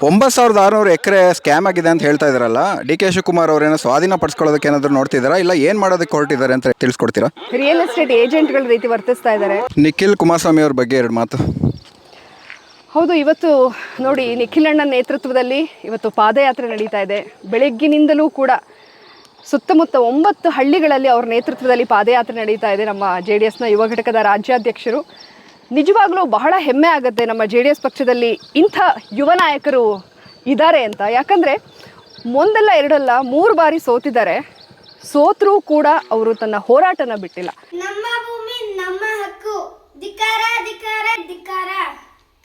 9,600 ಎಕರೆ scam ಆಗಿದೆ ಅಂತ ಹೇಳ್ತಾ ಇದಾರಲ್ಲ, ಡಿ ಕೆ ಶಿವಕುಮಾರ್ ಅವರೇನೋ ಸ್ವಾಧೀನ ಪಡಿಸ್ಕೊಳ್ಳೋದಕ್ಕೆ ಏನಾದರೂ ನೋಡ್ತಿದ್ದಾರಾ, ಇಲ್ಲ ಏನು ಮಾಡೋದಕ್ಕೆ ಹೊರಟಿದ್ದಾರೆ ಅಂತ ತಿಳಿಸ್ಕೊಡ್ತೀರಾ? ರಿಯಲ್ ಎಸ್ಟೇಟ್ ಏಜೆಂಟ್ಗಳ ರೀತಿ ವರ್ತಿಸ್ತಾ ಇದ್ದಾರೆ. ನಿಖಿಲ್ ಕುಮಾರಸ್ವಾಮಿ ಅವ್ರ ಬಗ್ಗೆ 2 ಮಾತು. ಹೌದು, ಇವತ್ತು ನೋಡಿ ನಿಖಿಲಣ್ಣ ನೇತೃತ್ವದಲ್ಲಿ ಇವತ್ತು ಪಾದಯಾತ್ರೆ ನಡೀತಾ ಇದೆ. ಬೆಳಗ್ಗಿನಿಂದಲೂ ಕೂಡ ಸುತ್ತಮುತ್ತ 9 ಹಳ್ಳಿಗಳಲ್ಲಿ ಅವ್ರ ನೇತೃತ್ವದಲ್ಲಿ ಪಾದಯಾತ್ರೆ ನಡೀತಾ ಇದೆ. ನಮ್ಮ JDSನ ಯುವ ಘಟಕದ ರಾಜ್ಯಾಧ್ಯಕ್ಷರು. ನಿಜವಾಗ್ಲೂ ಬಹಳ ಹೆಮ್ಮೆ ಆಗುತ್ತೆ ನಮ್ಮ JDS ಪಕ್ಷದಲ್ಲಿ ಇಂಥ ಯುವ ನಾಯಕರು ಇದ್ದಾರೆ ಅಂತ. ಯಾಕಂದರೆ ಒಂದಲ್ಲ ಎರಡಲ್ಲ 3 ಬಾರಿ ಸೋತಿದ್ದಾರೆ. ಸೋತರೂ ಕೂಡ ಅವರು ತನ್ನ ಹೋರಾಟನ ಬಿಟ್ಟಿಲ್ಲ. ನಮ್ಮ ಭೂಮಿ ನಮ್ಮ ಹಕ್ಕು, ಧಿಕ್ಕಾರ ಧಿಕ್ಕಾರ ಧಿಕ್ಕಾರ.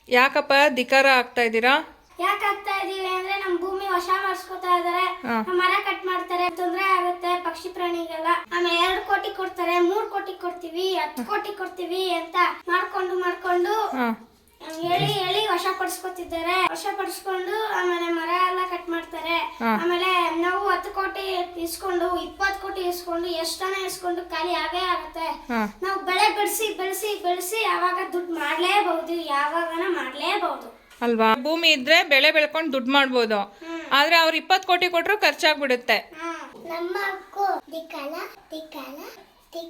ಯಾಕಪ್ಪ ಧಿಕ್ಕಾರ ಆಗ್ತಾ ಇದ್ದೀರಾ? ಯಾಕೆ ಆಗ್ತಾ ಇದೀವಿ ಅಂದ್ರೆ ನಮ್ಮ ಭೂಮಿ ವಶ ಮಾಡಿಸ್ಕೊತಾ ಇದಾರೆ, ಮರ ಕಟ್ ಮಾಡ್ತಾರೆ, ತೊಂದರೆ ಆಗುತ್ತೆ ಪಕ್ಷಿ ಪ್ರಾಣಿಗೆಲ್ಲ. ಆಮೇಲೆ 2 ಕೋಟಿ ಕೊಡ್ತಾರೆ, 3 ಕೋಟಿ ಕೊಡ್ತೀವಿ, 10 ಕೋಟಿ ಕೊಡ್ತೀವಿ ಅಂತ ಮಾಡ್ಕೊಂಡು ಹೇಳಿ ವಶಪಡಿಸ್ಕೊತಿದ್ದಾರೆ. ವಶಪಡಿಸ್ಕೊಂಡು ಆಮೇಲೆ ಮರ ಎಲ್ಲ ಕಟ್ ಮಾಡ್ತಾರೆ. ಆಮೇಲೆ ನಾವು 10 ಕೋಟಿ ಇಸ್ಕೊಂಡು 20 ಕೋಟಿ ಇಸ್ಕೊಂಡು ಎಷ್ಟನ್ನ ಇಸ್ಕೊಂಡು ಖಾಲಿ ಆಗೇ ಆಗುತ್ತೆ. ನಾವು ಬೆಳೆ ಬೆಳೆಸಿ ಯಾವಾಗ ದುಡ್ಡು ಮಾಡ್ಲೇಬಹುದು, ಯಾವಾಗನ ಮಾಡ್ಲೇಬಹುದು ಅಲ್ವಾ? ಭೂಮಿ ಇದ್ರೆ ಬೆಳೆ ಬೆಳ್ಕೊಂಡು ದುಡ್ಡು ಮಾಡ್ಬೋದು, ಆದ್ರೆ ಅವ್ರು 20 ಕೋಟಿ ಕೊಟ್ರು ಖರ್ಚಾಗ್ಬಿಡುತ್ತೆ. ನಮ್ಮ ಹಕ್ಕು ಧಿಕ್ಕಾರ ಧಿಕ್ಕಾರ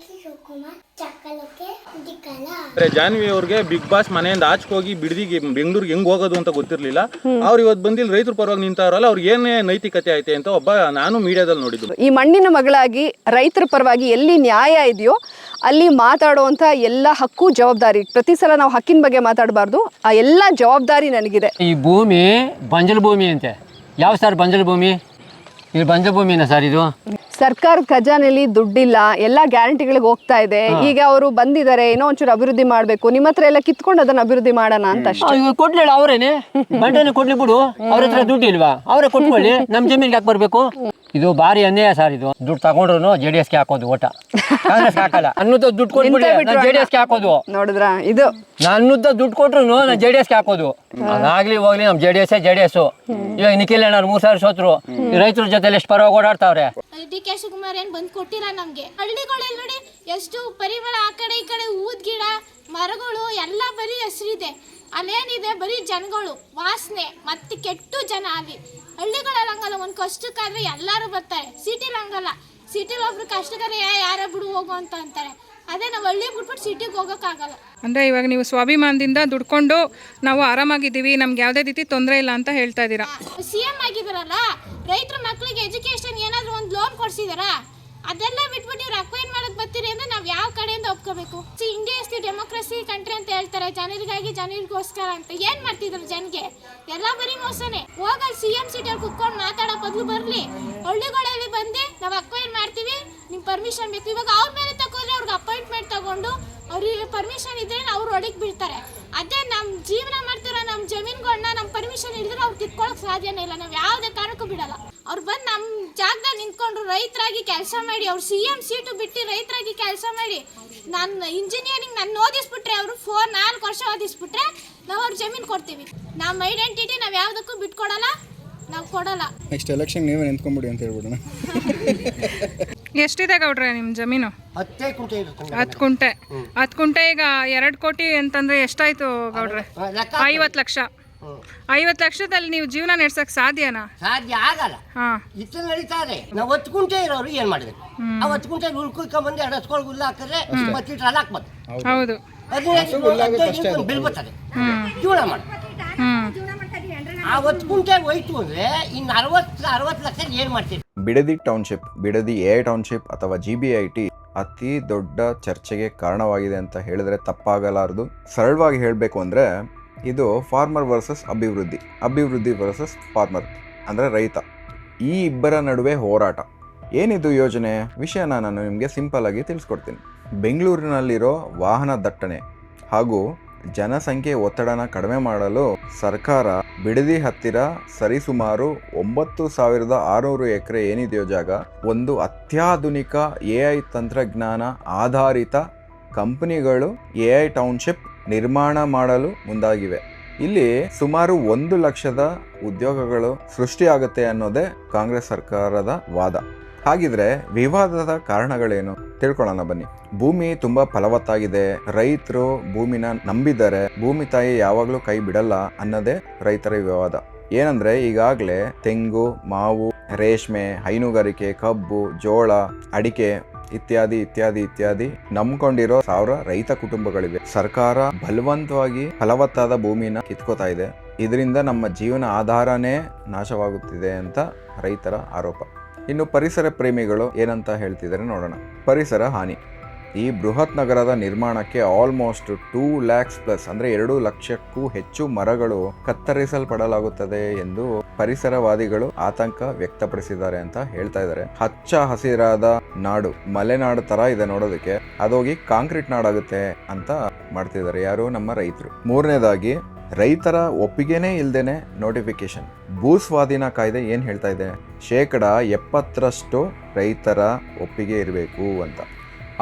ಶಿವಕುಮಾರ್ ಚಕ್ಕಲಕ್ಕೆ ಧಿಕ್ಕಾರ. ಜಾನ್ವಿ ಅವ್ರಿಗೆ ಬಿಗ್ ಬಾಸ್ ಮನೆಯಿಂದ ಆಚೆ ಹೋಗಿ ಬಿಡದಿಗೆ ಬೆಂಗಳೂರಿಗೆ ಹೆಂಗ್ ಹೋಗೋದು ಅಂತ ಗೊತ್ತಿರ್ಲಿಲ್ಲ. ಅವ್ರು ಇವತ್ತು ಬಂದಿಲ್ಲ, ರೈತರ ಪರವಾಗಿ ನಿಂತಾರಲ್ಲ, ಅವ್ರಿಗೆ ಏನೇ ನೈತಿಕತೆ ಐತೆ ಅಂತ ನಾನು ಮೀಡಿಯಾದಲ್ಲಿ ನೋಡಿದ್ದು. ಈ ಮಣ್ಣಿನ ಮಗಳಾಗಿ ರೈತರ ಪರವಾಗಿ ಎಲ್ಲಿ ನ್ಯಾಯ ಇದೆಯೋ ಅಲ್ಲಿ ಮಾತಾಡುವಂಥ ಎಲ್ಲ ಹಕ್ಕು ಜವಾಬ್ದಾರಿ. ಪ್ರತಿ ಸಲ ನಾವು ಹಕ್ಕಿನ ಬಗ್ಗೆ ಮಾತಾಡಬಾರ್ದು, ಆ ಎಲ್ಲ ಜವಾಬ್ದಾರಿ ನನಗಿದೆ. ಈ ಭೂಮಿ ಬಂಜಲ್ ಭೂಮಿ ಅಂತೆ. ಯಾವ ಸರ್ ಬಂಜಲ್ ಭೂಮಿ? ಇದು ಬಂಜಲ್ ಭೂಮಿನ ಸರ್? ಇದು ಸರ್ಕಾರದ ಖಜಾನೆಯಲ್ಲಿ ದುಡ್ಡಿಲ್ಲ, ಎಲ್ಲ ಗ್ಯಾರಂಟಿಗಳಿಗೆ ಹೋಗ್ತಾ ಇದೆ. ಈಗ ಅವರು ಬಂದಿದ್ದಾರೆ, ಏನೋ ಒಂಚೂರು ಅಭಿವೃದ್ಧಿ ಮಾಡಬೇಕು, ನಿಮ್ಮ ಹತ್ರ ಎಲ್ಲ ಕಿತ್ಕೊಂಡು ಅದನ್ನ ಅಭಿವೃದ್ಧಿ ಮಾಡೋಣ ಅಂತ ಅಷ್ಟೇ. ಕೊಡ್ಲಿಲ್ಲ ಅವರೇನೆ, ಬಂಡನೆ ಕೊಡ್ಲಿ ಬಿಡು. ಅವ್ರ ಹತ್ರ ದುಡ್ಡು ಇಲ್ವಾ? ಅವರೇ ಕೊಟ್ಕೊಳ್ಳಿ, ನಮ್ಮ ಜಮೀನಿಗೆ ಯಾಕೆ ಬರಬೇಕು? ಇದು ಭಾರಿ ಅನ್ಯಾಯ ಸರ್. ಇದು ದುಡ್ಡು ತಗೊಂಡ್ರು JDSಗೆ ಹಾಕೋದು, ಓಟ ಕಾಂಗ್ರೆಸ್ಗೆ ಹಾಕಲ್ಲ. ಅನ್ನುತ್ತ ದುಡ್ಡು ಕೊಟ್ಬಿಡಿ, JDSಗೆ ಹಾಕೋದು. ನೋಡಿದ್ರ, ಇದು ನನ್ನುದ್ದ ದುಡ್ಡು ಕೊಟ್ರು ನಾನು JDSಗೆ ಹಾಕೋದು. ಅದಾಗ್ಲಿ ಹೋಗ್ಲಿ, ನಮ್ JDS ಇವಾಗ ನಿಖಿಲ್ ಅಣ್ಣ 3 ಸಾವಿರ ಸೋತ್ರು. ರೈತರ ಜೊತೆ ಎಷ್ಟು ಪರವಾಗಿ ಓಡಾಡ್ತಾವ್ರೆ. ಡಿ ಕೆ ಶಿವಕುಮಾರ್ ಏನ್ ಬಂದ್ ಕೊಟ್ಟಿಲ್ಲ ನಮ್ಗೆ. ಹಳ್ಳಿಗಳಲ್ಲಿ ನೋಡಿ ಎಷ್ಟು ಪರಿಮಳ, ಆ ಕಡೆ ಈ ಕಡೆ ಊದ್ ಗಿಡ ಮರಗಳು ಎಲ್ಲ ಬರೀ ಹೆಸರಿದೆ. ಅಲ್ಲೇನಿದೆ ಬರೀ ಜನಗಳು, ವಾಸನೆ ಮತ್ತೆ ಕೆಟ್ಟು ಜನ. ಅಲ್ಲಿ ಹಳ್ಳಿಗಳಲ್ಲಿ ಹಂಗಲ್ಲ, ಒಂದು ಕಷ್ಟಕ್ಕಾದ್ರೆ ಎಲ್ಲರೂ ಬರ್ತಾರೆ. ಸಿಟಿಲಿ ಹಂಗಲ್ಲ, ಸಿಟಿಲಿ ಒಬ್ರು ಕಷ್ಟಕ್ಕಾದ್ರೆ ಯಾರ ಬಿಡು ಹೋಗು ಅಂತ ಅಂತಾರೆ. ಅದೇ ನಾವು ಹಳ್ಳಿ ಬಿಟ್ಬಿಟ್ಟು ಸಿಟಿಗೆ ಹೋಗೋಕ್ಕಾಗಲ್ಲ. ಅಂದರೆ ಇವಾಗ ನೀವು ಸ್ವಾಭಿಮಾನದಿಂದ ದುಡ್ಕೊಂಡು ನಾವು ಆರಾಮಾಗಿದ್ದೀವಿ, ನಮ್ಗೆ ಯಾವುದೇ ರೀತಿ ತೊಂದರೆ ಇಲ್ಲ ಅಂತ ಹೇಳ್ತಾ ಇದ್ದೀರಾ. CM ಆಗಿದಾರಲ್ಲ, ರೈತರ ಮಕ್ಕಳಿಗೆ ಎಜುಕೇಶನ್ ಏನಾದರೂ ಒಂದು ಲೋನ್ ಕೊಡ್ಸಿದಾರಾ? ಅದೆಲ್ಲ ಬಿಟ್ಬಿಟ್ಟು ಇವ್ರು ಅಕ್ವೈರ್ ಮಾಡಕ್ ಬರ್ತೀರಿ ಅಂದ್ರೆ ನಾವು ಯಾವ ಕಡೆಯಿಂದ ಒಪ್ಕೋಬೇಕು? India is the democracy country ಅಂತ ಹೇಳ್ತಾರೆ, ಜನರಿಗಾಗಿ ಜನರಿಗೋಸ್ಕರ ಅಂತ. ಏನ್ ಮಾಡ್ತಿದ್ರು ಜನಗೆ? ಎಲ್ಲ ಬರೀ ಮೋಸನೆ. ಹೋಗಲ್ CM ಸೀಟಲ್ಲಿ ಕುತ್ಕೊಂಡು ಮಾತಾಡೋ ಬದಲು ಬರ್ಲಿ, ಹಳ್ಳಿಗಳಲ್ಲಿ ಬಂದು ನಾವು ಅಕ್ವೈರ್ ಮಾಡ್ತೀವಿ, ನಿಮ್ ಪರ್ಮಿಷನ್ ಬೇಕು. ಇವಾಗ ಅವ್ರ ಮೇಲೆ ತಗೊಂಡ್ರೆ ಅವ್ರಿಗೆ ಅಪಾಯಿಂಟ್ಮೆಂಟ್ ತಗೊಂಡು ಅವ್ರಿಗೆ ಪರ್ಮಿಷನ್ ಇದ್ರೆ ಅವ್ರು ಒಳಗೆ ಬೀಳ್ತಾರೆ. ಅದೇ ನಮ್ಮ ಜೀವನ ಮಾಡ್ತಿರೋ ನಮ್ಮ ಜಮೀನುಗಳನ್ನ ನಮ್ಮ ಪರ್ಮಿಷನ್ ಇದ್ರೆ ಅವ್ರು ಕಿತ್ಕೊಳ್ಳೋಕೆ ಸಾಧ್ಯನೇ ಇಲ್ಲ. ನಾವು ಯಾವುದೇ ಕಾರಣಕ್ಕೂ ಬಿಡಲ್ಲ. ಅವ್ರು ಬಂದು ನಮ್ಮ ಜಾಗದಾಗ ನಿಂತ್ಕೊಂಡು ರೈತರಾಗಿ ಕೆಲಸ ಮಾಡಿ, ಅವ್ರು CM ಸೀಟು ಬಿಟ್ಟು ರೈತರಾಗಿ ಕೆಲಸ ಮಾಡಿ, ನಾನು ಇಂಜಿನಿಯರಿಂಗ್ ನಾನು ಓದಿಸ್ಬಿಟ್ರೆ, ಅವರು 4 ವರ್ಷ ಓದಿಸ್ಬಿಟ್ರೆ ನಾವು ಅವ್ರ ಜಮೀನು ಕೊಡ್ತೀವಿ. ನಮ್ಮ ಐಡೆಂಟಿಟಿ ನಾವು ಯಾವುದಕ್ಕೂ ಬಿಟ್ಕೊಡಲ್ಲ, ನಾವು ಕೊಡಲ್ಲ. ನೆಕ್ಸ್ಟ್ ಎಲೆಕ್ಷನ್ ನೀವೇ ನಿಂತ್ಕೊಂಡ್ಬಿಡಿ ಅಂತ ಹೇಳ್ಬಿಡೋಣ. ಎಷ್ಟಿದೆ ಗೌಡ್ರೆ ನಿಮ್ಮ ಜಮೀನು? 10 ಕುಂಟೆ ಇದೆ. 10 ಕುಂಟೆ. 10 ಕುಂಟೆ ಈಗ 2 ಕೋಟಿ ಅಂತಂದ್ರೆ ಎಷ್ಟಾಯ್ತು ಗೌಡ್ರೆ? 50 ಲಕ್ಷ. 50 ಲಕ್ಷದಲ್ಲಿ ನೀವು ಜೀವನ ನಡೆಸಕ್ ಸಾಧ್ಯನಾ? ಸಾಧ್ಯ ಆಗಲ್ಲ. ಇತ್ತು ನಡೀತಾರೆ. ನಾವು 10 ಕುಂಟೆ ಇರೋರು ಏನ್ ಮಾಡಿದ್ರು? ಆ 10 ಕುಂಟೆ ಉಳ್ಕೊಂಡ್ಬಂದು 2 ಹಸ್ಕೊಳ್ ಹುಲ್ಲು ಹಾಕಿದ್ರೆ 20 ಲೀಟರ್ ಹಾಲು ಹಾಕ್ಬೋದು. ಹೌದು, 15 ಬಿಲ್ ಬರ್ತದೆ, ಜೀವನ ಮಾಡಿ. ಆ 10 ಕುಂಟೆ ಹೋಯ್ತು ಅಂದ್ರೆ ಇನ್ನು 60 ಲಕ್ಷ ಏನ್ ಮಾಡ್ತೀವಿ? Bidadi township, Bidadi AI township ಅಥವಾ GBIT ಅತಿ ದೊಡ್ಡ ಚರ್ಚೆಗೆ ಕಾರಣವಾಗಿದೆ ಅಂತ ಹೇಳಿದ್ರೆ ತಪ್ಪಾಗಲಾರದು. ಸರಳವಾಗಿ ಹೇಳಬೇಕು ಅಂದರೆ ಇದು ಫಾರ್ಮರ್ ವರ್ಸಸ್ ಅಭಿವೃದ್ಧಿ ವರ್ಸಸ್ ಫಾರ್ಮರ್ ಅಂದರೆ ರೈತ, ಈ ಇಬ್ಬರ ನಡುವೆ ಹೋರಾಟ. ಏನಿದು ಯೋಜನೆ? ವಿಷಯನ ನಾನು ನಿಮಗೆ ಸಿಂಪಲ್ ಆಗಿ ತಿಳಿಸ್ಕೊಡ್ತೀನಿ. ಬೆಂಗಳೂರಿನಲ್ಲಿರೋ ವಾಹನ ದಟ್ಟಣೆ ಹಾಗೂ ಜನಸಂಖ್ಯೆ ಒತ್ತಡನ ಕಡಿಮೆ ಮಾಡಲು ಸರ್ಕಾರ ಬಿಡದಿ ಹತ್ತಿರ ಸರಿಸುಮಾರು 9,600 ಎಕರೆ ಏನಿದೆಯೋ ಜಾಗ, ಒಂದು ಅತ್ಯಾಧುನಿಕ AI ತಂತ್ರಜ್ಞಾನ ಆಧಾರಿತ ಕಂಪನಿಗಳು AI ಟೌನ್ಶಿಪ್ ನಿರ್ಮಾಣ ಮಾಡಲು ಮುಂದಾಗಿವೆ. ಇಲ್ಲಿ ಸುಮಾರು 1 ಲಕ್ಷದ ಉದ್ಯೋಗಗಳು ಸೃಷ್ಟಿಯಾಗುತ್ತೆ ಅನ್ನೋದೇ ಕಾಂಗ್ರೆಸ್ ಸರ್ಕಾರದ ವಾದ. ಹಾಗಿದ್ರೆ ವಿವಾದದ ಕಾರಣಗಳೇನು ತಿಳ್ಕೊಳ್ಳೋಣ ಬನ್ನಿ. ಭೂಮಿ ತುಂಬಾ ಫಲವತ್ತಾಗಿದೆ, ರೈತರು ಭೂಮಿನ ನಂಬಿದ್ದಾರೆ, ಭೂಮಿ ತಾಯಿ ಯಾವಾಗಲೂ ಕೈ ಬಿಡಲ್ಲ ಅನ್ನೋದೇ ರೈತರ ವಿವಾದ. ಏನಂದ್ರೆ ಈಗಾಗಲೇ ತೆಂಗು, ಮಾವು, ರೇಷ್ಮೆ, ಹೈನುಗಾರಿಕೆ, ಕಬ್ಬು, ಜೋಳ, ಅಡಿಕೆ ಇತ್ಯಾದಿ ಇತ್ಯಾದಿ ಇತ್ಯಾದಿ ನಂಬ್ಕೊಂಡಿರೋ 1000 ರೈತ ಕುಟುಂಬಗಳಿವೆ. ಸರ್ಕಾರ ಬಲವಂತವಾಗಿ ಫಲವತ್ತಾದ ಭೂಮಿನ ಕಿತ್ಕೋತಾ ಇದೆ. ಇದರಿಂದ ನಮ್ಮ ಜೀವನ ಆಧಾರನೇ ನಾಶವಾಗುತ್ತಿದೆ ಅಂತ ರೈತರ ಆರೋಪ. ಇನ್ನು ಪರಿಸರ ಪ್ರೇಮಿಗಳು ಏನಂತ ಹೇಳ್ತಿದ್ದಾರೆ ನೋಡೋಣ. ಪರಿಸರ ಹಾನಿ. ಈ ಬೃಹತ್ ನಗರದ ನಿರ್ಮಾಣಕ್ಕೆ ಆಲ್ಮೋಸ್ಟ್ 2 lakhs ಪ್ಲಸ್ ಅಂದರೆ 2 ಲಕ್ಷಕ್ಕೂ ಹೆಚ್ಚು ಮರಗಳು ಕತ್ತರಿಸಲ್ಪಡಲಾಗುತ್ತದೆ ಎಂದು ಪರಿಸರವಾದಿಗಳು ಆತಂಕ ವ್ಯಕ್ತಪಡಿಸಿದ್ದಾರೆ ಅಂತ ಹೇಳ್ತಾ ಇದ್ದಾರೆ. ಹಚ್ಚ ಹಸಿರಾದ ನಾಡು, ಮಲೆನಾಡು ತರ ಇದೆ ನೋಡೋದಕ್ಕೆ, ಅದೋಗಿ ಕಾಂಕ್ರೀಟ್ ನಾಡಾಗುತ್ತೆ ಅಂತ ಮಾಡ್ತಿದ್ದಾರೆ ಯಾರು? ನಮ್ಮ ರೈತರು. ಮೂರನೇದಾಗಿ, ರೈತರ ಒಪ್ಪಿಗೆನೇ ಇಲ್ದೇನೆ ನೋಟಿಫಿಕೇಶನ್. ಭೂಸ್ವಾಧೀನ ಕಾಯ್ದೆ ಏನ್ ಹೇಳ್ತಾ ಇದೆ? 70% ರೈತರ ಒಪ್ಪಿಗೆ ಇರಬೇಕು ಅಂತ.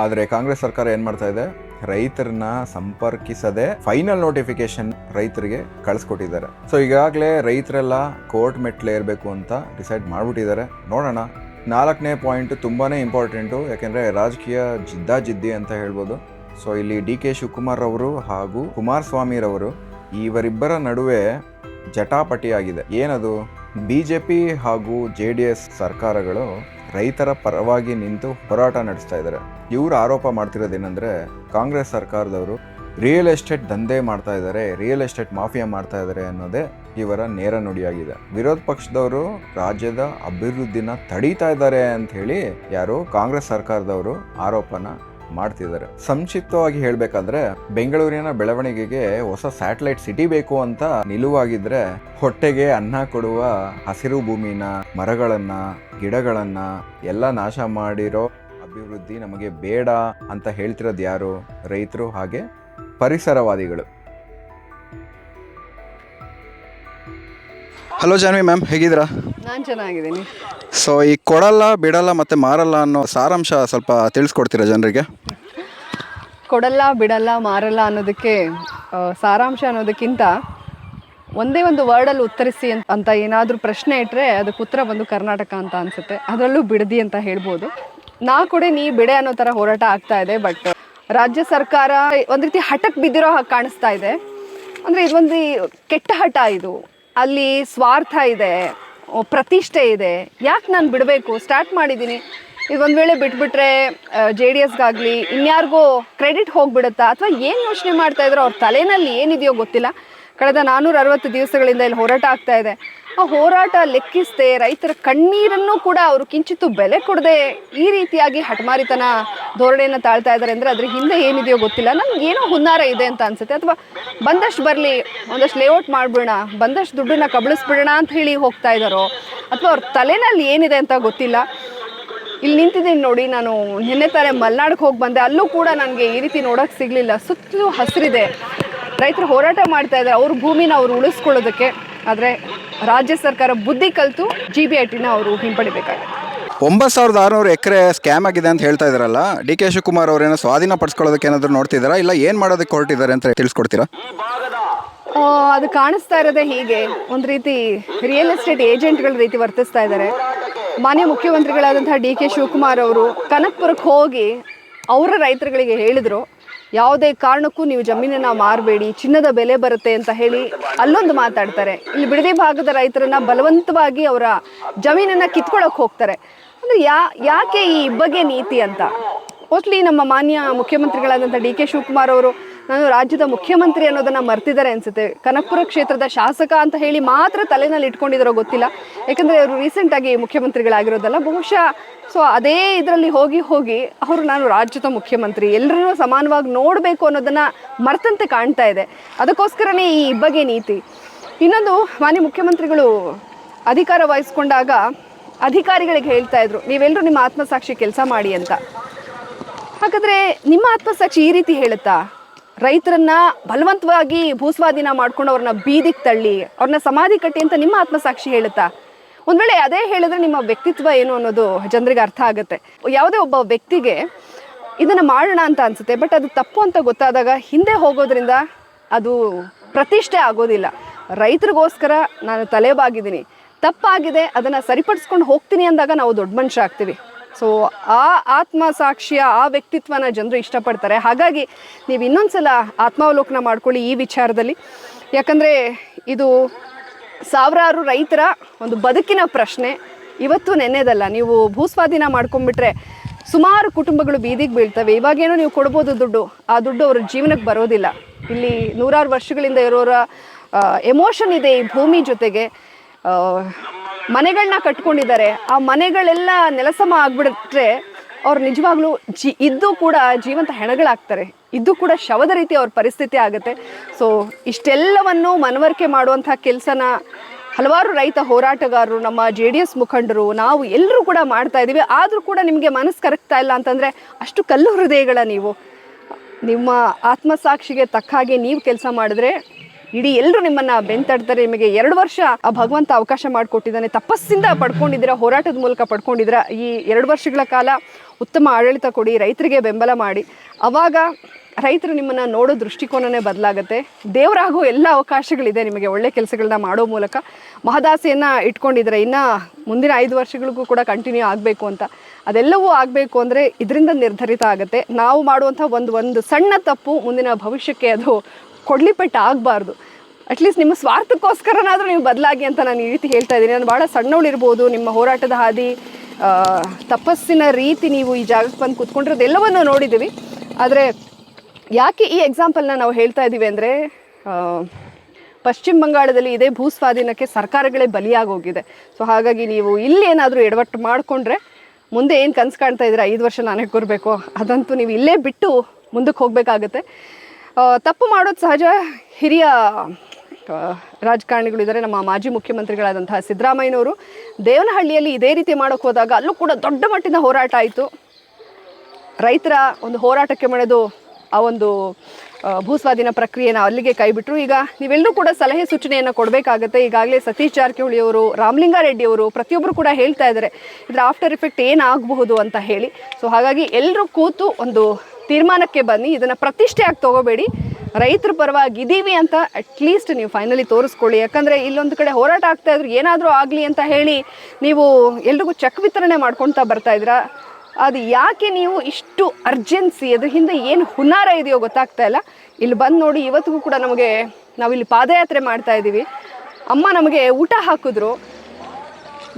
ಆದರೆ ಕಾಂಗ್ರೆಸ್ ಸರ್ಕಾರ ಏನು ಮಾಡ್ತಾ ಇದೆ? ರೈತರನ್ನ ಸಂಪರ್ಕಿಸದೆ ಫೈನಲ್ ನೋಟಿಫಿಕೇಶನ್ ರೈತರಿಗೆ ಕಳಿಸ್ಕೊಟ್ಟಿದ್ದಾರೆ. ಸೊ ಈಗಾಗಲೇ ರೈತರೆಲ್ಲ ಕೋರ್ಟ್ ಮೆಟ್ಲೆ ಇರಬೇಕು ಅಂತ ಡಿಸೈಡ್ ಮಾಡಿಬಿಟ್ಟಿದ್ದಾರೆ. ನೋಡೋಣ. 4ನೇ ಪಾಯಿಂಟ್ ತುಂಬಾ ಇಂಪಾರ್ಟೆಂಟು, ಯಾಕೆಂದರೆ ರಾಜಕೀಯ ಜಿದ್ದಾಜಿದ್ದಿ ಅಂತ ಹೇಳ್ಬೋದು. ಸೊ ಇಲ್ಲಿ DK ಶಿವಕುಮಾರ್ ಅವರು ಹಾಗೂ ಕುಮಾರಸ್ವಾಮಿರವರು ಇವರಿಬ್ಬರ ನಡುವೆ ಜಟಾಪಟಿಯಾಗಿದೆ. ಏನದು? BJP ಹಾಗೂ JDS ಸರ್ಕಾರಗಳು ರೈತರ ಪರವಾಗಿ ನಿಂತು ಹೋರಾಟ ನಡೆಸ್ತಾ ಇದ್ದಾರೆ. ಇವರು ಆರೋಪ ಮಾಡ್ತಿರೋದೇನೆಂದರೆ ಕಾಂಗ್ರೆಸ್ ಸರ್ಕಾರದವರು ರಿಯಲ್ ಎಸ್ಟೇಟ್ ದಂಧೆ ಮಾಡ್ತಾ ಇದ್ದಾರೆ, ರಿಯಲ್ ಎಸ್ಟೇಟ್ ಮಾಫಿಯಾ ಮಾಡ್ತಾ ಇದ್ದಾರೆ ಅನ್ನೋದೇ ಇವರ ನೇರ ನುಡಿಯಾಗಿದೆ. ವಿರೋಧ ಪಕ್ಷದವರು ರಾಜ್ಯದ ಅಭಿವೃದ್ಧಿನ ತಡೀತಾ ಇದ್ದಾರೆ ಅಂತ ಹೇಳಿ ಯಾರು? ಕಾಂಗ್ರೆಸ್ ಸರ್ಕಾರದವರು ಆರೋಪನ ಮಾಡ್ತಿದ್ದಾರೆ. ಸಂಕ್ಷಿಪ್ತವಾಗಿ ಹೇಳ್ಬೇಕಾದ್ರೆ, ಬೆಂಗಳೂರಿನ ಬೆಳವಣಿಗೆಗೆ ಹೊಸ ಸ್ಯಾಟಲೈಟ್ ಸಿಟಿ ಬೇಕು ಅಂತ ನಿಲುವಾಗಿದ್ರೆ ಹೊಟ್ಟೆಗೆ ಅನ್ನ ಕೊಡುವ ಹಸಿರು ಭೂಮಿನ, ಮರಗಳನ್ನ, ಗಿಡಗಳನ್ನ ಎಲ್ಲ ನಾಶ ಮಾಡಿರೋ ಅಭಿವೃದ್ಧಿ ನಮಗೆ ಬೇಡ ಅಂತ ಹೇಳ್ತಿರೋದು ಯಾರು? ರೈತರು ಹಾಗೆ ಪರಿಸರವಾದಿಗಳು. ಹಲೋ ಜಾನ್ವಿ ಮ್ಯಾಮ್, ಹೇಗಿದ್ದೀರಾ? ನಾನು ಚೆನ್ನಾಗಿದ್ದೀನಿ. ಸೊ ಈ ಕೊಡಲ್ಲ, ಬಿಡಲ್ಲ ಮತ್ತು ಮಾರಲ್ಲ ಅನ್ನೋ ಸಾರಾಂಶ ಸ್ವಲ್ಪ ತಿಳಿಸ್ಕೊಡ್ತೀರಾ ಜನರಿಗೆ? ಕೊಡಲ್ಲ, ಬಿಡಲ್ಲ, ಮಾರಲ್ಲ ಅನ್ನೋದಕ್ಕೆ ಸಾರಾಂಶ ಅನ್ನೋದಕ್ಕಿಂತ ಒಂದೇ ಒಂದು ವರ್ಡಲ್ಲಿ ಉತ್ತರಿಸಿ ಅಂತ ಏನಾದರೂ ಪ್ರಶ್ನೆ ಇಟ್ಟರೆ ಅದಕ್ಕೆ ಉತ್ತರ ಬಂದು ಕರ್ನಾಟಕ ಅಂತ ಅನಿಸುತ್ತೆ. ಅದರಲ್ಲೂ ಬಿಡದಿ ಅಂತ ಹೇಳ್ಬೋದು. ನಾ ಕೊಡೆ ನೀ ಬಿಡೆ ಅನ್ನೋ ಥರ ಹೋರಾಟ ಆಗ್ತಾ ಇದೆ. ಬಟ್ ರಾಜ್ಯ ಸರ್ಕಾರ ಒಂದು ರೀತಿ ಹಠಕ್ಕೆ ಬಿದ್ದಿರೋ ಹಾಗೆ ಕಾಣಿಸ್ತಾ ಇದೆ. ಅಂದರೆ ಇದೊಂದು ಕೆಟ್ಟ ಹಠ. ಇದು ಅಲ್ಲಿ ಸ್ವಾರ್ಥ ಇದೆ, ಪ್ರತಿಷ್ಠೆ ಇದೆ. ಯಾಕೆ ನಾನು ಬಿಡಬೇಕು? ಸ್ಟಾರ್ಟ್ ಮಾಡಿದ್ದೀನಿ. ಇದು ಒಂದು ವೇಳೆ ಬಿಟ್ಬಿಟ್ರೆ JDSಗಾಗಲಿ ಇನ್ಯಾರಿಗೋ ಕ್ರೆಡಿಟ್ ಹೋಗಿಬಿಡುತ್ತಾ? ಅಥವಾ ಏನು ಯೋಚನೆ ಮಾಡ್ತಾ ಇದ್ರು ಅವ್ರ ತಲೆನಲ್ಲಿ ಏನಿದೆಯೋ ಗೊತ್ತಿಲ್ಲ. ಕಳೆದ 460 ದಿವಸಗಳಿಂದ ಇಲ್ಲಿ ಹೋರಾಟ ಆಗ್ತಾ ಇದೆ. ಆ ಹೋರಾಟ ಲೆಕ್ಕಿಸದೆ, ರೈತರ ಕಣ್ಣೀರನ್ನು ಕೂಡ ಅವರು ಕಿಂಚಿತ್ತು ಬೆಲೆ ಕೊಡದೆ ಈ ರೀತಿಯಾಗಿ ಹಠಮಾರಿತನ ಧೋರಣೆಯನ್ನು ತಾಳ್ತಾ ಇದ್ದಾರೆ ಅಂದರೆ ಅದ್ರ ಹಿಂದೆ ಏನಿದೆಯೋ ಗೊತ್ತಿಲ್ಲ. ನಮ್ಗೇನೋ ಹುನ್ನಾರ ಇದೆ ಅಂತ ಅನಿಸುತ್ತೆ. ಅಥವಾ ಬಂದಷ್ಟು ಬರಲಿ, ಒಂದಷ್ಟು ಲೇಔಟ್ ಮಾಡಿಬಿಡೋಣ, ಬಂದಷ್ಟು ದುಡ್ಡನ್ನ ಕಬಳಿಸ್ಬಿಡೋಣ ಅಂತ ಹೇಳಿ ಹೋಗ್ತಾ ಇದ್ದಾರೋ, ಅಥವಾ ಅವ್ರ ತಲೆನಲ್ಲಿ ಏನಿದೆ ಅಂತ ಗೊತ್ತಿಲ್ಲ. ಇಲ್ಲಿ ನಿಂತಿದ್ದೀನಿ ನೋಡಿ. ನಾನು ನಿನ್ನೆ ತಾನೇ ಮಲೆನಾಡಿಗೆ ಹೋಗಿ ಬಂದೆ. ಅಲ್ಲೂ ಕೂಡ ನನಗೆ ಈ ರೀತಿ ನೋಡೋಕ್ಕೆ ಸಿಗಲಿಲ್ಲ. ಸುತ್ತಲೂ ಹಸಿರಿದೆ. ರೈತರು ಹೋರಾಟ ಮಾಡ್ತಾ ಇದ್ದಾರೆ ಅವ್ರ ಭೂಮಿನ ಅವರು ಉಳಿಸ್ಕೊಳ್ಳೋದಕ್ಕೆ. ಆದರೆ ರಾಜ್ಯ ಸರ್ಕಾರ ಬುದ್ಧಿ ಕಲಿತು GBITನ ಅವರು ಹಿಂಪಡಿಬೇಕಾಗುತ್ತೆ. 9600 ಎಕರೆ ಸ್ಕ್ಯಾಮ್ ಆಗಿದೆ ಅಂತ ಹೇಳ್ತಾ ಇದ್ದಾರಲ್ಲ, DK ಶಿವಕುಮಾರ್ ಅವರೇನೋ ಸ್ವಾಧೀನ ಪಡಿಸ್ಕೊಳ್ಳೋದಕ್ಕೆ ಏನಾದರೂ ನೋಡ್ತಿದ್ದಾರಾ, ಇಲ್ಲ ಏನು ಮಾಡೋದಕ್ಕೆ ಹೊರಟಿದ್ದಾರೆ ಅಂತ ತಿಳಿಸ್ಕೊಡ್ತೀರಾ? ಅದು ಕಾಣಿಸ್ತಾ ಇರೋದೇ ಹೀಗೆ. ಒಂದು ರೀತಿ ರಿಯಲ್ ಎಸ್ಟೇಟ್ ಏಜೆಂಟ್ಗಳ ರೀತಿ ವರ್ತಿಸ್ತಾ ಇದ್ದಾರೆ. ಮಾನ್ಯ ಮುಖ್ಯಮಂತ್ರಿಗಳಾದಂತಹ DK ಶಿವಕುಮಾರ್ ಅವರು ಕನಕಪುರಕ್ಕೆ ಹೋಗಿ ಅವರ ರೈತರುಗಳಿಗೆ ಹೇಳಿದರು, ಯಾವುದೇ ಕಾರಣಕ್ಕೂ ನೀವು ಜಮೀನನ್ನು ಮಾರಬೇಡಿ, ಚಿನ್ನದ ಬೆಲೆ ಬರುತ್ತೆ ಅಂತ ಹೇಳಿ ಅಲ್ಲೊಂದು ಮಾತಾಡ್ತಾರೆ. ಇಲ್ಲಿ ಬಿಡದಿ ಭಾಗದ ರೈತರನ್ನ ಬಲವಂತವಾಗಿ ಅವರ ಜಮೀನನ್ನು ಕಿತ್ಕೊಳ್ಳೋಕೆ ಹೋಗ್ತಾರೆ. ಅಂದರೆ ಯಾಕೆ ಈ ಇಬ್ಬಗೆ ನೀತಿ ಅಂತ ಮೋಸ್ಟ್ಲಿ ನಮ್ಮ ಮಾನ್ಯ ಮುಖ್ಯಮಂತ್ರಿಗಳಾದಂಥ DK ಶಿವಕುಮಾರ್ ಅವರು ನಾನು ರಾಜ್ಯದ ಮುಖ್ಯಮಂತ್ರಿ ಅನ್ನೋದನ್ನು ಮರ್ತಿದ್ದಾರೆ ಅನಿಸುತ್ತೆ. ಕನಕಪುರ ಕ್ಷೇತ್ರದ ಶಾಸಕ ಅಂತ ಹೇಳಿ ಮಾತ್ರ ತಲೆನಲ್ಲಿ ಇಟ್ಕೊಂಡಿದ್ದಾರೋ ಗೊತ್ತಿಲ್ಲ. ಯಾಕಂದರೆ ಅವರು ರೀಸೆಂಟಾಗಿ ಮುಖ್ಯಮಂತ್ರಿಗಳಾಗಿರೋದಲ್ಲ, ಬಹುಶಃ ಸೊ ಅದೇ ಇದರಲ್ಲಿ ಹೋಗಿ ಅವರು ನಾನು ರಾಜ್ಯದ ಮುಖ್ಯಮಂತ್ರಿ, ಎಲ್ಲರೂ ಸಮಾನವಾಗಿ ನೋಡಬೇಕು ಅನ್ನೋದನ್ನು ಮರ್ತಂತೆ ಕಾಣ್ತಾ ಇದೆ. ಅದಕ್ಕೋಸ್ಕರನೇ ಈ ಇಬ್ಬಗೆ ನೀತಿ. ಇನ್ನೊಂದು, ಮಾನ್ಯ ಮುಖ್ಯಮಂತ್ರಿಗಳು ಅಧಿಕಾರ ವಹಿಸ್ಕೊಂಡಾಗ ಅಧಿಕಾರಿಗಳಿಗೆ ಹೇಳ್ತಾ ಇದ್ರು, ನೀವೆಲ್ಲರೂ ನಿಮ್ಮ ಆತ್ಮಸಾಕ್ಷಿ ಕೆಲಸ ಮಾಡಿ ಅಂತ. ಹಾಗಾದರೆ ನಿಮ್ಮ ಆತ್ಮಸಾಕ್ಷಿ ಈ ರೀತಿ ಹೇಳುತ್ತಾ? ರೈತರನ್ನ ಬಲವಂತವಾಗಿ ಭೂಸ್ವಾಧೀನ ಮಾಡ್ಕೊಂಡು ಅವ್ರನ್ನ ಬೀದಿಗೆ ತಳ್ಳಿ ಅವ್ರನ್ನ ಸಮಾಧಿ ಕಟ್ಟಿ ಅಂತ ನಿಮ್ಮ ಆತ್ಮಸಾಕ್ಷಿ ಹೇಳುತ್ತಾ? ಒಂದು ವೇಳೆ ಅದೇ ಹೇಳಿದ್ರೆ ನಿಮ್ಮ ವ್ಯಕ್ತಿತ್ವ ಏನು ಅನ್ನೋದು ಜನರಿಗೆ ಅರ್ಥ ಆಗುತ್ತೆ. ಯಾವುದೇ ಒಬ್ಬ ವ್ಯಕ್ತಿಗೆ ಇದನ್ನು ಮಾಡೋಣ ಅಂತ ಅನಿಸುತ್ತೆ, ಬಟ್ ಅದು ತಪ್ಪು ಅಂತ ಗೊತ್ತಾದಾಗ ಹಿಂದೆ ಹೋಗೋದ್ರಿಂದ ಅದು ಪ್ರತಿಷ್ಠೆ ಆಗೋದಿಲ್ಲ. ರೈತರಿಗೋಸ್ಕರ ನಾನು ತಲೆಬಾಗಿದ್ದೀನಿ, ತಪ್ಪಾಗಿದೆ, ಅದನ್ನು ಸರಿಪಡಿಸ್ಕೊಂಡು ಹೋಗ್ತೀನಿ ಅಂದಾಗ ನಾವು ದೊಡ್ಡ ಮನುಷ್ಯ ಆಗ್ತೀವಿ. ಸೊ ಆ ಆತ್ಮಸಾಕ್ಷಿಯ ಆ ವ್ಯಕ್ತಿತ್ವನ ಜನರು ಇಷ್ಟಪಡ್ತಾರೆ. ಹಾಗಾಗಿ ನೀವು ಇನ್ನೊಂದು ಸಲ ಆತ್ಮಾವಲೋಕನ ಮಾಡ್ಕೊಳ್ಳಿ ಈ ವಿಚಾರದಲ್ಲಿ. ಯಾಕಂದರೆ ಇದು ಸಾವಿರಾರು ರೈತರ ಒಂದು ಬದುಕಿನ ಪ್ರಶ್ನೆ ಇವತ್ತು ನೆನ್ನೆದಲ್ಲ. ನೀವು ಭೂಸ್ವಾಧೀನ ಮಾಡ್ಕೊಂಡ್ಬಿಟ್ರೆ ಸುಮಾರು ಕುಟುಂಬಗಳು ಬೀದಿಗೆ ಬೀಳ್ತವೆ. ಇವಾಗೇನೋ ನೀವು ಕೊಡ್ಬೋದು ದುಡ್ಡು, ಆ ದುಡ್ಡು ಅವ್ರ ಜೀವನಕ್ಕೆ ಬರೋದಿಲ್ಲ. ಇಲ್ಲಿ ನೂರಾರು ವರ್ಷಗಳಿಂದ ಇರೋರ ಎಮೋಷನ್ ಇದೆ ಈ ಭೂಮಿ ಜೊತೆಗೆ. ಮನೆಗಳನ್ನ ಕಟ್ಕೊಂಡಿದ್ದಾರೆ, ಆ ಮನೆಗಳೆಲ್ಲ ನೆಲಸಮ ಆಗ್ಬಿಟ್ರೆ ಅವ್ರು ನಿಜವಾಗ್ಲೂ ಇದ್ದು ಕೂಡ ಜೀವಂತ ಹೆಣಗಳಾಗ್ತಾರೆ, ಇದ್ದು ಕೂಡ ಶವದ ರೀತಿ ಅವ್ರ ಪರಿಸ್ಥಿತಿ ಆಗುತ್ತೆ. ಸೊ ಇಷ್ಟೆಲ್ಲವನ್ನು ಮನವರಿಕೆ ಮಾಡುವಂಥ ಕೆಲಸನ ಹಲವಾರು ರೈತ ಹೋರಾಟಗಾರರು, ನಮ್ಮ JDS ಮುಖಂಡರು, ನಾವು ಎಲ್ಲರೂ ಕೂಡ ಮಾಡ್ತಾ ಇದ್ದೀವಿ. ಆದರೂ ಕೂಡ ನಿಮಗೆ ಮನಸ್ಸು ಕರಗ್ತಾ ಇಲ್ಲ ಅಂತಂದರೆ ಅಷ್ಟು ಕಲ್ಲು ಹೃದಯಗಳ ನೀವು. ನಿಮ್ಮ ಆತ್ಮಸಾಕ್ಷಿಗೆ ತಕ್ಕ ಹಾಗೆ ನೀವು ಕೆಲಸ ಮಾಡಿದ್ರೆ ಇಡೀ ಎಲ್ಲರೂ ನಿಮ್ಮನ್ನು ಬೆಂತಡ್ತಾರೆ. ನಿಮಗೆ 2 ವರ್ಷ ಆ ಭಗವಂತ ಅವಕಾಶ ಮಾಡಿಕೊಟ್ಟಿದ್ದಾನೆ, ತಪಸ್ಸಿಂದ ಪಡ್ಕೊಂಡಿದ್ದೀರಾ, ಹೋರಾಟದ ಮೂಲಕ ಪಡ್ಕೊಂಡಿದ್ದೀರಾ. ಈ 2 ವರ್ಷಗಳ ಕಾಲ ಉತ್ತಮ ಆಡಳಿತ ಕೊಡಿ, ರೈತರಿಗೆ ಬೆಂಬಲ ಮಾಡಿ. ಆವಾಗ ರೈತರು ನಿಮ್ಮನ್ನು ನೋಡೋ ದೃಷ್ಟಿಕೋನನೇ ಬದಲಾಗುತ್ತೆ. ದೇವರಾಗೋ ಎಲ್ಲ ಅವಕಾಶಗಳಿದೆ ನಿಮಗೆ ಒಳ್ಳೆ ಕೆಲಸಗಳನ್ನ ಮಾಡೋ ಮೂಲಕ. ಮಹದಾಸೆಯನ್ನು ಇಟ್ಕೊಂಡಿದ್ರೆ ಇನ್ನು ಮುಂದಿನ 5 ವರ್ಷಗಳಿಗೂ ಕೂಡ ಕಂಟಿನ್ಯೂ ಆಗಬೇಕು ಅಂತ. ಅದೆಲ್ಲವೂ ಆಗಬೇಕು ಅಂದರೆ ಇದರಿಂದ ನಿರ್ಧರಿತ ಆಗುತ್ತೆ. ನಾವು ಮಾಡುವಂಥ ಒಂದು ಸಣ್ಣ ತಪ್ಪು ಮುಂದಿನ ಭವಿಷ್ಯಕ್ಕೆ ಅದು ಕೊಡ್ಲಿಪೆಟ್ಟು ಆಗಬಾರ್ದು. ಅಟ್ಲೀಸ್ಟ್ ನಿಮ್ಮ ಸ್ವಾರ್ಥಕ್ಕೋಸ್ಕರನಾದರೂ ನೀವು ಬದಲಾಗಿ ಅಂತ ನಾನು ಈ ರೀತಿ ಹೇಳ್ತಾ ಇದ್ದೀನಿ. ನಾನು ಭಾಳ ಸಣ್ಣವಳಿರ್ಬೋದು, ನಿಮ್ಮ ಹೋರಾಟದ ಹಾದಿ, ತಪಸ್ಸಿನ ರೀತಿ, ನೀವು ಈ ಜಾಗಕ್ಕೆ ಬಂದು ಕೂತ್ಕೊಂಡಿರೋದು ಎಲ್ಲವನ್ನೂ ನೋಡಿದ್ದೀವಿ. ಆದರೆ ಯಾಕೆ ಈ ಎಕ್ಸಾಂಪಲ್ನ ನಾವು ಹೇಳ್ತಾ ಇದ್ದೀವಿ ಅಂದರೆ, ಪಶ್ಚಿಮ ಬಂಗಾಳದಲ್ಲಿ ಇದೇ ಭೂಸ್ವಾಧೀನಕ್ಕೆ ಸರ್ಕಾರಗಳೇ ಬಲಿಯಾಗೋಗಿದೆ. ಸೊ ಹಾಗಾಗಿ ನೀವು ಇಲ್ಲಿ ಏನಾದರೂ ಎಡವಟ್ಟು ಮಾಡಿಕೊಂಡ್ರೆ ಮುಂದೆ ಏನು ಕನಸು ಕಾಣ್ತಾ ಇದ್ದೀರಾ 5 ವರ್ಷ ನಾನೇ ಕೂರಬೇಕು, ಅದಂತೂ ನೀವು ಇಲ್ಲೇ ಬಿಟ್ಟು ಮುಂದಕ್ಕೆ ಹೋಗಬೇಕಾಗತ್ತೆ. ತಪ್ಪು ಮಾಡೋದು ಸಹಜ. ಹಿರಿಯ ರಾಜಕಾರಣಿಗಳಿದ್ದಾರೆ. ನಮ್ಮ ಮಾಜಿ ಮುಖ್ಯಮಂತ್ರಿಗಳಾದಂತಹ ಸಿದ್ದರಾಮಯ್ಯನವರು ದೇವನಹಳ್ಳಿಯಲ್ಲಿ ಇದೇ ರೀತಿ ಮಾಡೋಕ್ಕೆ ಹೋದಾಗ ಅಲ್ಲೂ ಕೂಡ ದೊಡ್ಡ ಮಟ್ಟಿನ ಹೋರಾಟ ಆಯಿತು. ರೈತರ ಒಂದು ಹೋರಾಟಕ್ಕೆ ಮಣಿದು ಆ ಒಂದು ಭೂಸ್ವಾಧೀನ ಪ್ರಕ್ರಿಯೆನ ಅಲ್ಲಿಗೆ ಕೈಬಿಟ್ರು. ಈಗ ನೀವೆಲ್ಲರೂ ಕೂಡ ಸಲಹೆ ಸೂಚನೆಯನ್ನು ಕೊಡಬೇಕಾಗತ್ತೆ. ಈಗಾಗಲೇ ಸತೀಶ್ ಜಾರಕಿಹೊಳಿಯವರು, ರಾಮಲಿಂಗಾರೆಡ್ಡಿಯವರು ಪ್ರತಿಯೊಬ್ಬರು ಕೂಡ ಹೇಳ್ತಾ ಇದ್ದಾರೆ ಇದರ ಆಫ್ಟರ್ ಎಫೆಕ್ಟ್ ಏನಾಗಬಹುದು ಅಂತ ಹೇಳಿ. ಸೊ ಹಾಗಾಗಿ ಎಲ್ಲರೂ ಕೂತು ಒಂದು ತೀರ್ಮಾನಕ್ಕೆ ಬನ್ನಿ. ಇದನ್ನು ಪ್ರತಿಷ್ಠೆಯಾಗಿ ತೊಗೋಬೇಡಿ. ರೈತರ ಪರವಾಗಿದ್ದೀವಿ ಅಂತ ಅಟ್ಲೀಸ್ಟ್ ನೀವು ಫೈನಲಿ ತೋರಿಸ್ಕೊಳ್ಳಿ. ಯಾಕಂದರೆ ಇಲ್ಲೊಂದು ಕಡೆ ಹೋರಾಟ ಆಗ್ತಾ ಇದ್ರು, ಏನಾದರೂ ಆಗಲಿ ಅಂತ ಹೇಳಿ ನೀವು ಎಲ್ರಿಗೂ ಚೆಕ್ ವಿತರಣೆ ಮಾಡ್ಕೊಳ್ತಾ ಬರ್ತಾಯಿದ್ದೀರಾ. ಅದು ಯಾಕೆ ನೀವು ಇಷ್ಟು ಅರ್ಜೆನ್ಸಿ, ಅದ್ರ ಹಿಂದೆ ಏನು ಹುನ್ನಾರ ಇದೆಯೋ ಗೊತ್ತಾಗ್ತಾ ಇಲ್ಲ. ಇಲ್ಲಿ ಬಂದು ನೋಡಿ, ಇವತ್ತಿಗೂ ಕೂಡ ನಾವಿಲ್ಲಿ ಪಾದಯಾತ್ರೆ ಮಾಡ್ತಾ ಇದ್ದೀವಿ. ಅಮ್ಮ ನಮಗೆ ಊಟ ಹಾಕಿದ್ರು,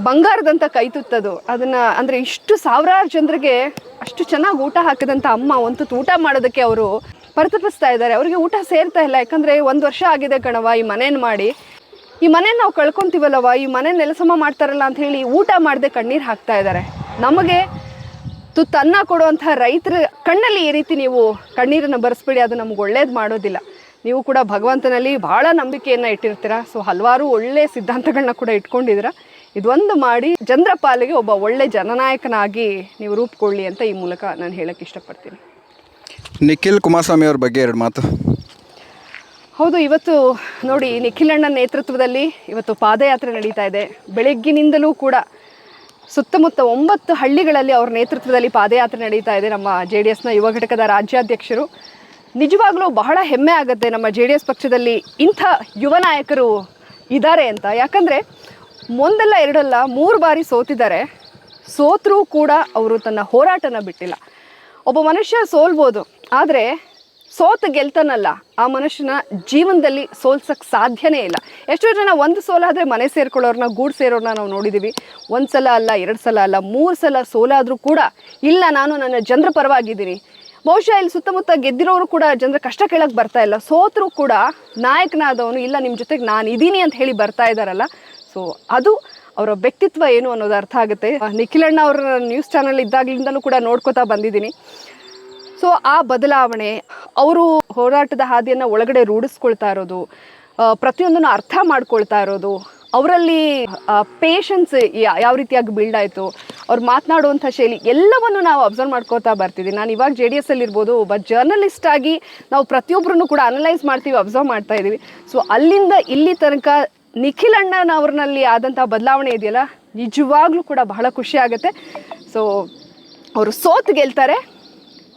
ಬಂಗಾರದಂಥ ಕೈ ತುತ್ತದು. ಅದನ್ನು ಅಂದರೆ ಇಷ್ಟು ಸಾವಿರಾರು ಜನರಿಗೆ ಅಷ್ಟು ಚೆನ್ನಾಗಿ ಊಟ ಹಾಕಿದಂಥ ಅಮ್ಮ ಒಂದು ಊಟ ಮಾಡೋದಕ್ಕೆ ಅವರು ಪರಿತಪಿಸ್ತಾ ಇದ್ದಾರೆ. ಅವರಿಗೆ ಊಟ ಸೇರ್ತಾ ಇಲ್ಲ. ಯಾಕಂದರೆ 1 ವರ್ಷ ಆಗಿದೆ ಕಣವ ಈ ಮನೇನ ಮಾಡಿ, ಈ ಮನೇನ ನಾವು ಕಳ್ಕೊತೀವಲ್ಲವ, ಈ ಮನೆ ನೆಲಸಮ ಮಾಡ್ತಾರಲ್ಲ ಅಂತ ಹೇಳಿ ಊಟ ಮಾಡದೆ ಕಣ್ಣೀರು ಹಾಕ್ತಾ ಇದ್ದಾರೆ. ನಮಗೆ ತುತ್ತನ್ನ ಕೊಡುವಂಥ ರೈತರ ಕಣ್ಣಲ್ಲಿ ಈ ರೀತಿ ನೀವು ಕಣ್ಣೀರನ್ನು ಬರೆಸ್ಬೇಡಿ, ಅದು ನಮ್ಗೆ ಒಳ್ಳೇದು ಮಾಡೋದಿಲ್ಲ. ನೀವು ಕೂಡ ಭಗವಂತನಲ್ಲಿ ಭಾಳ ನಂಬಿಕೆಯನ್ನು ಇಟ್ಟಿರ್ತೀರ. ಸೊ ಹಲವಾರು ಒಳ್ಳೆಯ ಸಿದ್ಧಾಂತಗಳನ್ನ ಕೂಡ ಇಟ್ಕೊಂಡಿದ್ದೀರ. ಇದೊಂದು ಮಾಡಿ ಜನರ ಪಾಲಿಗೆ ಒಬ್ಬ ಒಳ್ಳೆ ಜನನಾಯಕನಾಗಿ ನೀವು ರೂಪುಗೊಳ್ಳಿ ಅಂತ ಈ ಮೂಲಕ ನಾನು ಹೇಳಕ್ಕೆ ಇಷ್ಟಪಡ್ತೀನಿ. ನಿಖಿಲ್ ಕುಮಾರಸ್ವಾಮಿ ಅವ್ರ ಬಗ್ಗೆ 2 ಮಾತು. ಹೌದು, ಇವತ್ತು ನೋಡಿ, ನಿಖಿಲಣ್ಣನ ನೇತೃತ್ವದಲ್ಲಿ ಇವತ್ತು ಪಾದಯಾತ್ರೆ ನಡೀತಾ ಇದೆ. ಬೆಳಗ್ಗಿನಿಂದಲೂ ಕೂಡ ಸುತ್ತಮುತ್ತ 9 ಹಳ್ಳಿಗಳಲ್ಲಿ ಅವ್ರ ನೇತೃತ್ವದಲ್ಲಿ ಪಾದಯಾತ್ರೆ ನಡೀತಾ ಇದೆ. ನಮ್ಮ JDSನ ಯುವ ಘಟಕದ ರಾಜ್ಯಾಧ್ಯಕ್ಷರು. ನಿಜವಾಗ್ಲೂ ಬಹಳ ಹೆಮ್ಮೆ ಆಗುತ್ತೆ ನಮ್ಮ JDS ಪಕ್ಷದಲ್ಲಿ ಇಂಥ ಯುವ ನಾಯಕರು ಇದ್ದಾರೆ ಅಂತ. ಯಾಕಂದರೆ ಒಂದಲ್ಲ 2 ಅಲ್ಲ 3 ಬಾರಿ ಸೋತಿದ್ದಾರೆ. ಸೋತರೂ ಕೂಡ ಅವರು ತನ್ನ ಹೋರಾಟನ ಬಿಟ್ಟಿಲ್ಲ. ಒಬ್ಬ ಮನುಷ್ಯ ಸೋಲ್ಬೋದು, ಆದರೆ ಸೋತು ಗೆಲ್ತಾನಲ್ಲ, ಆ ಮನುಷ್ಯನ ಜೀವನದಲ್ಲಿ ಸೋಲ್ಸೋಕ್ಕೆ ಸಾಧ್ಯನೇ ಇಲ್ಲ. ಎಷ್ಟೋ ಜನ ಒಂದು ಸೋಲಾದರೆ ಮನೆ ಸೇರ್ಕೊಳ್ಳೋರನ್ನ, ಗೂಡು ಸೇರೋರನ್ನ ನಾವು ನೋಡಿದ್ದೀವಿ. 1 ಸಲ ಅಲ್ಲ, 2 ಸಲ ಅಲ್ಲ, 3 ಸಲ ಸೋಲಾದರೂ ಕೂಡ ಇಲ್ಲ, ನಾನು ನನ್ನ ಜನರ ಪರವಾಗಿದ್ದೀನಿ. ಬಹುಶಃ ಇಲ್ಲಿ ಸುತ್ತಮುತ್ತ ಗೆದ್ದಿರೋರು ಕೂಡ ಜನರ ಕಷ್ಟ ಕೇಳಕ್ಕೆ ಬರ್ತಾ ಇಲ್ಲ. ಸೋತರೂ ಕೂಡ ನಾಯಕನಾದವನು ಇಲ್ಲ, ನಿಮ್ಮ ಜೊತೆಗೆ ನಾನು ಇದ್ದೀನಿ ಅಂತ ಹೇಳಿ ಬರ್ತಾ ಇದ್ದಾರಲ್ಲ. ಸೊ ಅದು ಅವರ ವ್ಯಕ್ತಿತ್ವ ಏನು ಅನ್ನೋದು ಅರ್ಥ ಆಗುತ್ತೆ. ನಿಖಿಲಣ್ಣ ಅವರ ನ್ಯೂಸ್ ಚಾನಲ್ ಇದ್ದಾಗಲಿಂದಲೂ ಕೂಡ ನೋಡ್ಕೋತಾ ಬಂದಿದ್ದೀನಿ. ಸೊ ಆ ಬದಲಾವಣೆ, ಅವರು ಹೋರಾಟದ ಹಾದಿಯನ್ನು ಒಳಗಡೆ ರೂಢಿಸ್ಕೊಳ್ತಾ ಇರೋದು, ಪ್ರತಿಯೊಂದನ್ನು ಅರ್ಥ ಮಾಡ್ಕೊಳ್ತಾ ಇರೋದು, ಅವರಲ್ಲಿ ಪೇಷನ್ಸ್ ಯಾವ ರೀತಿಯಾಗಿ ಬಿಲ್ಡ್ ಆಯಿತು, ಅವ್ರು ಮಾತನಾಡುವಂಥ ಶೈಲಿ ಎಲ್ಲವನ್ನು ನಾವು ಅಬ್ಸರ್ವ್ ಮಾಡ್ಕೋತಾ ಬರ್ತಿದ್ದೀವಿ. ನಾನು ಇವಾಗ JDSಲ್ಲಿ ಇರ್ಬೋದು, ಒಬ್ಬ ಜರ್ನಲಿಸ್ಟ್ ಆಗಿ ನಾವು ಪ್ರತಿಯೊಬ್ಬರನ್ನು ಕೂಡ ಅನಲೈಸ್ ಮಾಡ್ತೀವಿ, ಅಬ್ಸರ್ವ್ ಮಾಡ್ತಾ ಇದ್ದೀವಿ. ಸೊ ಅಲ್ಲಿಂದ ಇಲ್ಲಿ ತನಕ ನಿಖಿಲಣ್ಣನವ್ರನಲ್ಲಿ ಆದಂಥ ಬದಲಾವಣೆ ಇದೆಯಲ್ಲ, ನಿಜವಾಗ್ಲೂ ಕೂಡ ಬಹಳ ಖುಷಿ ಆಗುತ್ತೆ. ಸೊ ಅವರು ಸೋತು ಗೆಲ್ತಾರೆ.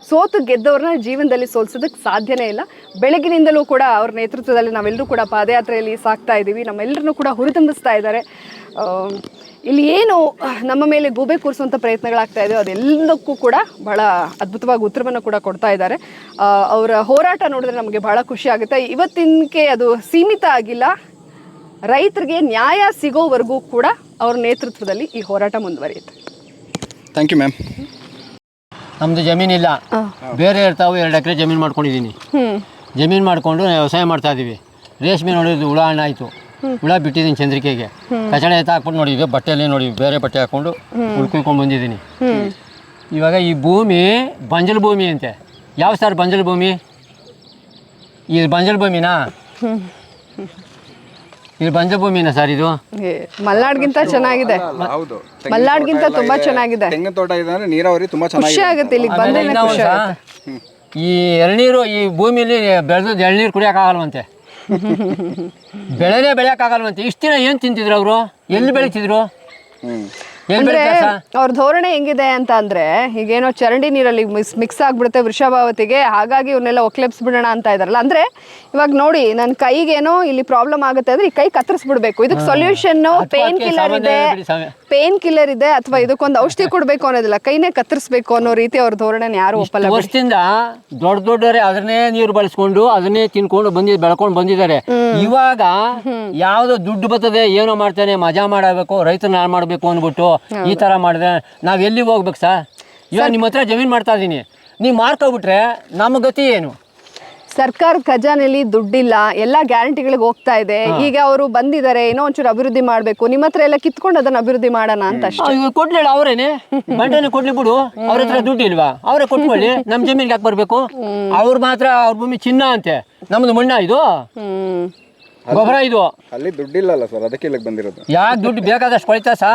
ಸೋತು ಗೆದ್ದವ್ರನ್ನ ಜೀವನದಲ್ಲಿ ಸೋಲ್ಸೋದಕ್ಕೆ ಸಾಧ್ಯನೇ ಇಲ್ಲ. ಬೆಳಗಿನಿಂದಲೂ ಕೂಡ ಅವ್ರ ನೇತೃತ್ವದಲ್ಲಿ ನಾವೆಲ್ಲರೂ ಕೂಡ ಪಾದಯಾತ್ರೆಯಲ್ಲಿ ಸಾಕ್ತಾ ಇದ್ದೀವಿ. ನಮ್ಮೆಲ್ಲರನ್ನೂ ಕೂಡ ಹುರಿದುಂಬಿಸ್ತಾ ಇದ್ದಾರೆ. ಇಲ್ಲಿ ಏನು ನಮ್ಮ ಮೇಲೆ ಗೂಬೆ ಕೂರಿಸುವಂಥ ಪ್ರಯತ್ನಗಳಾಗ್ತಾ ಇದೆ, ಅದೆಲ್ಲದಕ್ಕೂ ಕೂಡ ಭಾಳ ಅದ್ಭುತವಾಗಿ ಉತ್ತರವನ್ನು ಕೂಡ ಕೊಡ್ತಾ ಇದ್ದಾರೆ. ಅವರ ಹೋರಾಟ ನೋಡಿದ್ರೆ ನಮಗೆ ಭಾಳ ಖುಷಿ ಆಗುತ್ತೆ. ಇವತ್ತಿನಕ್ಕೆ ಅದು ಸೀಮಿತ ಆಗಿಲ್ಲ, ರೈತರಿಗೆ ನ್ಯಾಯ ಸಿಗೋವರೆಗೂ ಕೂಡ ಅವ್ರ ನೇತೃತ್ವದಲ್ಲಿ ಈ ಹೋರಾಟ ಮುಂದುವರಿಯುತ್ತೆ. Thank you ma'am. ನಮ್ಮದು ಜಮೀನಿಲ್ಲ, ಬೇರೆ ಇರ್ತಾವೆ. 2 ಎಕರೆ ಜಮೀನು ಮಾಡ್ಕೊಂಡಿದ್ದೀನಿ. ಜಮೀನು ಮಾಡಿಕೊಂಡು ವ್ಯವಸಾಯ ಮಾಡ್ತಾ ಇದ್ದೀವಿ. ರೇಷ್ಮೆ ನೋಡಿದ್ದು ಹುಳ ಹಣ್ಣಾಯಿತು, ಹುಳ ಬಿಟ್ಟಿದ್ದೀನಿ ಚಂದ್ರಿಕೆಗೆ. ಕಚಡ ಎತ್ತ ಹಾಕ್ಬಿಟ್ಟು ನೋಡಿದ್ವಿ, ಬಟ್ಟೆಯಲ್ಲಿ ನೋಡಿ ಬೇರೆ ಬಟ್ಟೆ ಹಾಕ್ಕೊಂಡು ಉಳ್ಕೊಯ್ಕೊಂಡು ಬಂದಿದ್ದೀನಿ. ಇವಾಗ ಈ ಭೂಮಿ ಬಂಜಲ್ ಭೂಮಿ ಅಂತೆ. ಯಾವ ಸರ್ ಬಂಜಲ್ ಭೂಮಿ? ಇದು ಬಂಜಲ್ ಭೂಮಿನಾ? ಇದು ಬಂಜಲ್ ಭೂಮಿನಾ ಸರ್ ಇದು? ಮಲ್ನಾಡ್ಗಿಂತ ಚೆನ್ನಾಗಿದೆ. ಹೌದು, ಮಲ್ನಾಡ್ಗಿಂತ ತುಂಬಾ ಚೆನ್ನಾಗಿದೆ. ತೆಂಗಿನ ತೋಟ ಇದೆ ಅಂದ್ರೆ ನೀರಾವರಿ ತುಂಬಾ ಖುಷಿ ಚೆನ್ನಾಗಿದೆ. ಆಗುತ್ತೆ ಇಲ್ಲಿಗೆ ಬಂದ್ರೆ ಖುಷಿ ಆಗುತ್ತೆ. ಈ ಎಳ್ನೀರು ಈ ಭೂಮಿಲಿ ಬೆಳೆದು ಎಳ್ನೀರು ಕುಡಿಯೋಕ್ಕಾಗಲ್ವಂತೆ. ಬೆಳೆನೇ ಬೆಳೆಯೋಕ್ಕಾಗಲ್ವಂತೆ. ಇಷ್ಟು ದಿನ ಏನು ತಿಂತಿದ್ರು ಅವರು? ಎಲ್ಲಿ ಬೆಳೀತಿದ್ರು? ಎಲ್ಲಿ ಅಂದ್ರೆ ಬೆಳೀತಾರೆ? ಅವ್ರ ಧೋರಣೆ ಹೆಂಗಿದೆ ಅಂತ ಅಂದ್ರೆ, ಈಗೇನೋ ಚರಂಡಿ ನೀರಲ್ಲಿ ಮಿಕ್ಸ್ ಆಗ್ಬಿಡುತ್ತೆ ವೃಷಭಾವತಿಗೆ, ಹಾಗಾಗಿ ಇವನ್ನೆಲ್ಲ ಒಕ್ಲೆಬ್ಸ್ಬಿಡೋಣ ಅಂತ ಇದಾರಲ್ಲ. ಅಂದ್ರೆ ಇವಾಗ ನೋಡಿ, ನನ್ನ ಕೈಗೇನೋ ಇಲ್ಲಿ ಪ್ರಾಬ್ಲಮ್ ಆಗುತ್ತೆ ಅಂದ್ರೆ ಈ ಕೈ ಕತ್ತರಿಸ್ಬಿಡ್ಬೇಕು. ಇದಕ್ಕೆ ಸೊಲ್ಯೂಷನ್ ಪೇನ್ ಕಿಲ್ಲರ್ ಇದೆ ಅಥವಾ ಇದಕ್ಕೊಂದು ಔಷಧಿ ಕೊಡ್ಬೇಕು ಅನ್ನೋದಿಲ್ಲ, ಕೈನೇ ಕತ್ತರಿಸ್ಬೇಕು ಅನ್ನೋ ರೀತಿ ಅವ್ರ ಧೋರಣೆ ಯಾರು ಒಪ್ಪಲ್ಲ. ವರ್ಷದಿಂದ ದೊಡ್ಡವರೇ ಅದನ್ನೇ ನೀರು ಬಳಸ್ಕೊಂಡು ಅದನ್ನೇ ತಿನ್ಕೊಂಡು ಬೆಳ್ಕೊಂಡು ಬಂದಿದ್ದಾರೆ. ಇವಾಗ ಯಾವ್ದೋ ದುಡ್ಡು ಬರ್ತದೆ, ಏನೋ ಮಾಡ್ತಾನೆ, ಮಜಾ ಮಾಡಬೇಕು, ರೈತನ ಹಾಳು ಮಾಡಬೇಕು ಅಂದ್ಬಿಟ್ಟು ಈ ತರ ಮಾಡಿದ್ರೆ ನಾವ್ ಎಲ್ಲಿ ಹೋಗ್ಬೇಕು ಸರ್? ಇವಾಗ ನಿಮ್ಮ ಹತ್ರ ಜಮೀನ್ ಮಾಡ್ತಾ ಇದೀನಿ, ನೀವು ಮಾರ್ಕೊಬಿಟ್ರೆ ನಮ್ಮ ಗತಿ ಏನು? ಸರ್ಕಾರದ ಖಜಾನೆಯಲ್ಲಿ ದುಡ್ಡಿಲ್ಲ, ಎಲ್ಲ ಗ್ಯಾರಂಟಿಗಳಿಗೆ ಹೋಗ್ತಾ ಇದೆ. ಈಗ ಅವರು ಬಂದಿದ್ದಾರೆ, ಏನೋ ಒಂಚೂರು ಅಭಿವೃದ್ಧಿ ಮಾಡಬೇಕು, ನಿಮ್ಮ ಹತ್ರ ಎಲ್ಲ ಕಿತ್ಕೊಂಡು ಅದನ್ನ ಅಭಿವೃದ್ಧಿ ಮಾಡೋಣ ಅಂತ ಅಷ್ಟೇ. ಇವಾಗ ಕೊಡ್ಲಿಲ್ಲ ಅವರೇನೆ, ಬಂಡನೆ ಕೊಡ್ಲಿ ಬಿಡು, ಅವ್ರ ಹತ್ರ ದುಡ್ಡು ಇಲ್ವಾ? ಅವರೇ ಕೊಟ್ಕೊಳ್ಳಿ, ನಮ್ಮ ಜಮೀನ್ಗೆ ಯಾಕೆ ಬರ್ಬೇಕು? ಅವ್ರು ಮಾತ್ರ ಅವ್ರ ಭೂಮಿ ಚಿನ್ನ ಅಂತೆ, ನಮ್ದು ಮಣ್ಣ ಇದು, ಗೊಬ್ಬರ ಇದು. ಅಲ್ಲಿ ದುಡ್ಡಿಲ್ಲಲ್ಲ ಸರ್, ಅದಕ್ಕೆ ಇಲ್ಲಿಗೆ ಬಂದಿರೋದು. ಯಾಕೆ ದುಡ್ಡು ಬೇಕಾದಷ್ಟು ಕೊಳಿತಾ ಸಾ?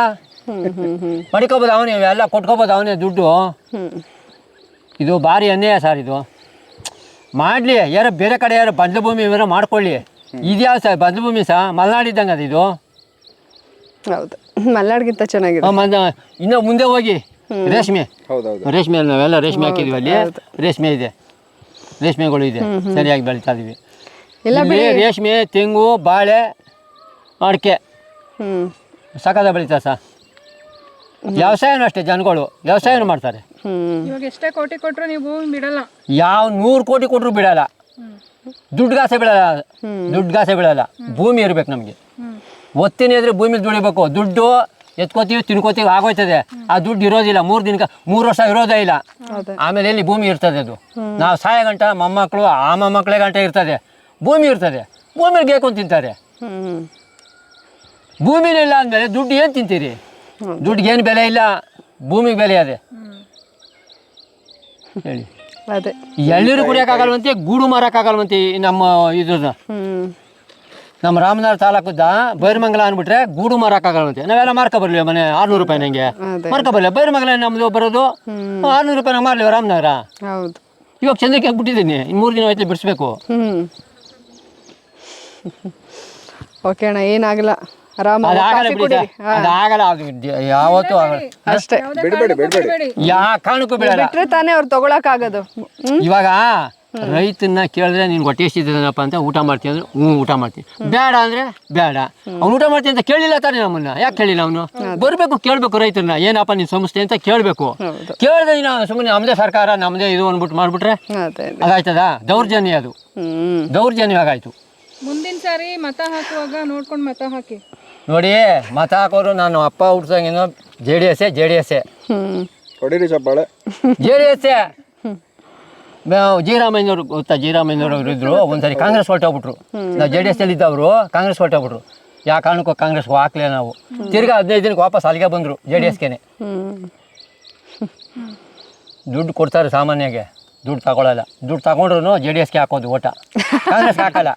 ಮಡಿಕೋಬೋದು ಅವನೇ, ಎಲ್ಲ ಕೊಟ್ಕೋಬೋದು ಅವನೇ ದುಡ್ಡು. ಇದು ಭಾರಿ ಅನ್ಯಾಯ ಸರ್. ಇದು ಮಾಡಲಿ, ಯಾರೋ ಬೇರೆ ಕಡೆ ಯಾರೋ ಬಂದ ಭೂಮಿ ಏನಾರು ಮಾಡ್ಕೊಳ್ಳಿ. ಇದ್ಯಾವ ಸರ್ ಬಂದ ಭೂಮಿ ಸಹ? ಮಲೆನಾಡಿದ್ದಂಗೆ ಅದು ಇದು. ಹೌದು, ಮಲ್ನಾಡ್ಗಿಂತ ಚೆನ್ನಾಗಿದೆ. ಇನ್ನೂ ಮುಂದೆ ಹೋಗಿ ರೇಷ್ಮೆ, ಹೌದೌದು, ರೇಷ್ಮೆ ನಾವೆಲ್ಲ ರೇಷ್ಮೆ ಹಾಕಿದ್ವಿ, ಅಲ್ಲಿ ರೇಷ್ಮೆ ಇದೆ, ರೇಷ್ಮೆಗಳು ಇದೆ, ಸರಿಯಾಗಿ ಬೆಳೀತಾ ಇದೀವಿ. ಇಲ್ಲಿ ರೇಷ್ಮೆ, ತೆಂಗು, ಬಾಳೆ, ಅಡಿಕೆ ಸಕದ ಬೆಳೀತಾ ಸರ್. ವ್ಯವಸಾಯನೂ ಅಷ್ಟೇ, ಜನಗಳು ವ್ಯವಸಾಯನೂ ಮಾಡ್ತಾರೆ. ಇವಾಗ ಎಷ್ಟೇ ಕೋಟಿ ಕೊಟ್ಟರು ನೀವು ಭೂಮಿ ಬಿಡಲ್ಲ. ಯಾವ 100 ಕೋಟಿ ಕೊಟ್ಟರು ಬಿಡಲ್ಲ, ದುಡ್ಡುಗಾಸೆ ಬಿಡಲ್ಲ, ದುಡ್ಡುಗಾಸೆ ಬಿಡಲ್ಲ. ಭೂಮಿ ಇರ್ಬೇಕು ನಮಗೆ. ಒತ್ತಿನ ಇದ್ರೆ ಭೂಮಿ ದುಡಿಬೇಕು. ದುಡ್ಡು ಎತ್ಕೋತೀವಿ, ತಿನ್ಕೋತೀವಿ, ಆಗೋಯ್ತದೆ. ಆ ದುಡ್ಡು ಇರೋದಿಲ್ಲ 3 ವರ್ಷ ಇರೋದೇ ಇಲ್ಲ. ಆಮೇಲೆ ಎಲ್ಲಿ ಭೂಮಿ ಇರ್ತದೆ? ಅದು ನಾವು ಸಾಯ ಗಂಟ ಮೊಮ್ಮಕ್ಕಳು, ಆ ಮೊಮ್ಮಕ್ಕಳೇ ಗಂಟ ಇರ್ತದೆ, ಭೂಮಿ ಇರ್ತದೆ. ಭೂಮಿಗೆ ಬೇಕು ಅಂತ ತಿಂತಾರೆ. ಭೂಮಿನೇ ಇಲ್ಲ ಅಂದಮೇಲೆ ದುಡ್ಡು ಏನು ತಿಂತೀರಿ? ದುಡ್ಡಿಗೆ ಏನು ಬೆಲೆ ಇಲ್ಲ, ಭೂಮಿಗೆ ಬೆಲೆ ಅದೇ ಹೇಳಿ. ಅದೇ ಎಳ್ನೀರು ಕುಡಿಯೋಕ್ಕಾಗಲ್ವಂತೆ, ಗೂಡು ಮಾರೋಕ್ಕಾಗಲ್ವಂತೆ. ನಮ್ಮ ಇದ್ರದ ನಮ್ಮ ರಾಮನಗರ ತಾಲೂಕದ ಬೈರಮಂಗಲ ಅಂದ್ಬಿಟ್ರೆ ಗೂಡು ಮಾರೋಕ್ಕಾಗಲ್ವಂತೆ. ನಾವೆಲ್ಲ ಮಾರ್ಕೊಬರ್ಲಿ ಮನೆ 600 ರೂಪಾಯಿ ನಂಗೆ ಮಾರ್ಕೊಬರ್ಲಿ. ಬೈರಮಂಗಲ ನಮ್ಮದು ಬರೋದು 600 ರೂಪಾಯಿ ನಂಗೆ ಮಾರ್ಲಿ ರಾಮನಗರ. ಹೌದು, ಇವಾಗ ಚಂದಕ್ಕೆ ಹಾಕ್ಬಿಟ್ಟಿದ್ದೀನಿ, 3 ದಿನ ಆಯ್ತು ಬಿಡಿಸ್ಬೇಕು. ಓಕೆ ಅಣ್ಣ, ಏನಾಗಲ್ಲ, ಆರಾಮ ಅದಾಗಲ್ಲ ಬಿಡಿ, ಅದಾಗಲ್ಲ, ಯಾವತ್ತೂ ಆಗಲ್ಲ ಅಷ್ಟೇ. ಯಾವ ಕಾರಣಕ್ಕೂ ಬಿಡಲ್ಲ. ಬಿಟ್ರೆ ತಾನೇ ಅವ್ರು ತಗೊಳಕ್ ಆಗೋದು. ಇವಾಗ ರೈತನ ಕೇಳಿದ್ರೆ ನೀನು ಹೊಟ್ಟೆ ಎಷ್ಟಿದ್ದೇನಪ್ಪ ಅಂತ ಊಟ ಮಾಡ್ತೀನಿ ಅಂದ್ರೆ ಊಟ ಮಾಡ್ತೀನಿ, ಬೇಡ ಅಂದ್ರೆ ಬೇಡ. ಅವ್ನು ಊಟ ಮಾಡ್ತೀನಿ ಅಂತ ಕೇಳಿಲ್ಲ ತಾನೇ ನಮ್ಮನ್ನ. ಯಾಕೆ ಕೇಳಿಲ್ಲ ಅವನು? ಬರಬೇಕು, ಕೇಳಬೇಕು ರೈತರನ್ನ, ಏನಪ್ಪ ನಿನ್ನ ಸಂಸ್ಥೆ ಅಂತ ಕೇಳಬೇಕು. ಕೇಳಿದ್ರೆ ನೀನು ಸುಮ್ಮನೆ ನಮ್ಮದೇ ಸರ್ಕಾರ ನಮ್ಮದೇ ಇದು ಅಂದ್ಬಿಟ್ಟು ಮಾಡಿಬಿಟ್ರೆ ಅದಾಯ್ತದ? ದೌರ್ಜನ್ಯ, ಅದು ದೌರ್ಜನ್ಯವಾಗಾಯ್ತು. ಮುಂದಿನ ಸಾರಿ ಮತ ಹಾಕುವಾಗ ನೋಡ್ಕೊಂಡು ಮತ ಹಾಕಿ. ನೋಡಿ, ಮತ ಹಾಕೋರು ನಾನು ಅಪ್ಪ ಹುಡ್ಸಂಗೇನೋ ಜೆ.ಡಿ.ಎಸ್ ಹೊಡೀರಿ ಚಪ್ಪಾಳೆ. ಜೆ.ಡಿ.ಎಸ್ ಜಯರಾಮಯ್ಯನವ್ರು ಗೊತ್ತಾ? ಜಯರಾಮಯ್ಯನವ್ರು ಇದ್ರು, ಒಂದ್ಸರಿ ಕಾಂಗ್ರೆಸ್ ಹೊರಟೋಗ್ಬಿಟ್ರು. ನಾವು ಜೆ.ಡಿ.ಎಸ್ ಇದ್ದವರು ಕಾಂಗ್ರೆಸ್ ಹೊರಟೋಗ್ಬಿಟ್ರು. ಯಾವ ಕಾರಣಕ್ಕೂ ಕಾಂಗ್ರೆಸ್ಗೆ ಹಾಕ್ಲೇ ನಾವು. ತಿರ್ಗಾ 15 ದಿನಕ್ಕೆ ವಾಪಸ್ ಅಲ್ಲಿಗೆ ಬಂದರು, ಜೆ.ಡಿ.ಎಸ್ಗೆ. ದುಡ್ಡು ಕೊಡ್ತಾರೆ ಸಾಮಾನ್ಯಗೆ, ದುಡ್ಡು ತಗೊಳ್ಳಲ್ಲ. ದುಡ್ಡು ತಗೊಂಡ್ರು ಜೆ.ಡಿ.ಎಸ್ಗೆ ಹಾಕೋದು, ಓಟ ಕಾಂಗ್ರೆಸ್ಗೆ ಹಾಕಲ್ಲ.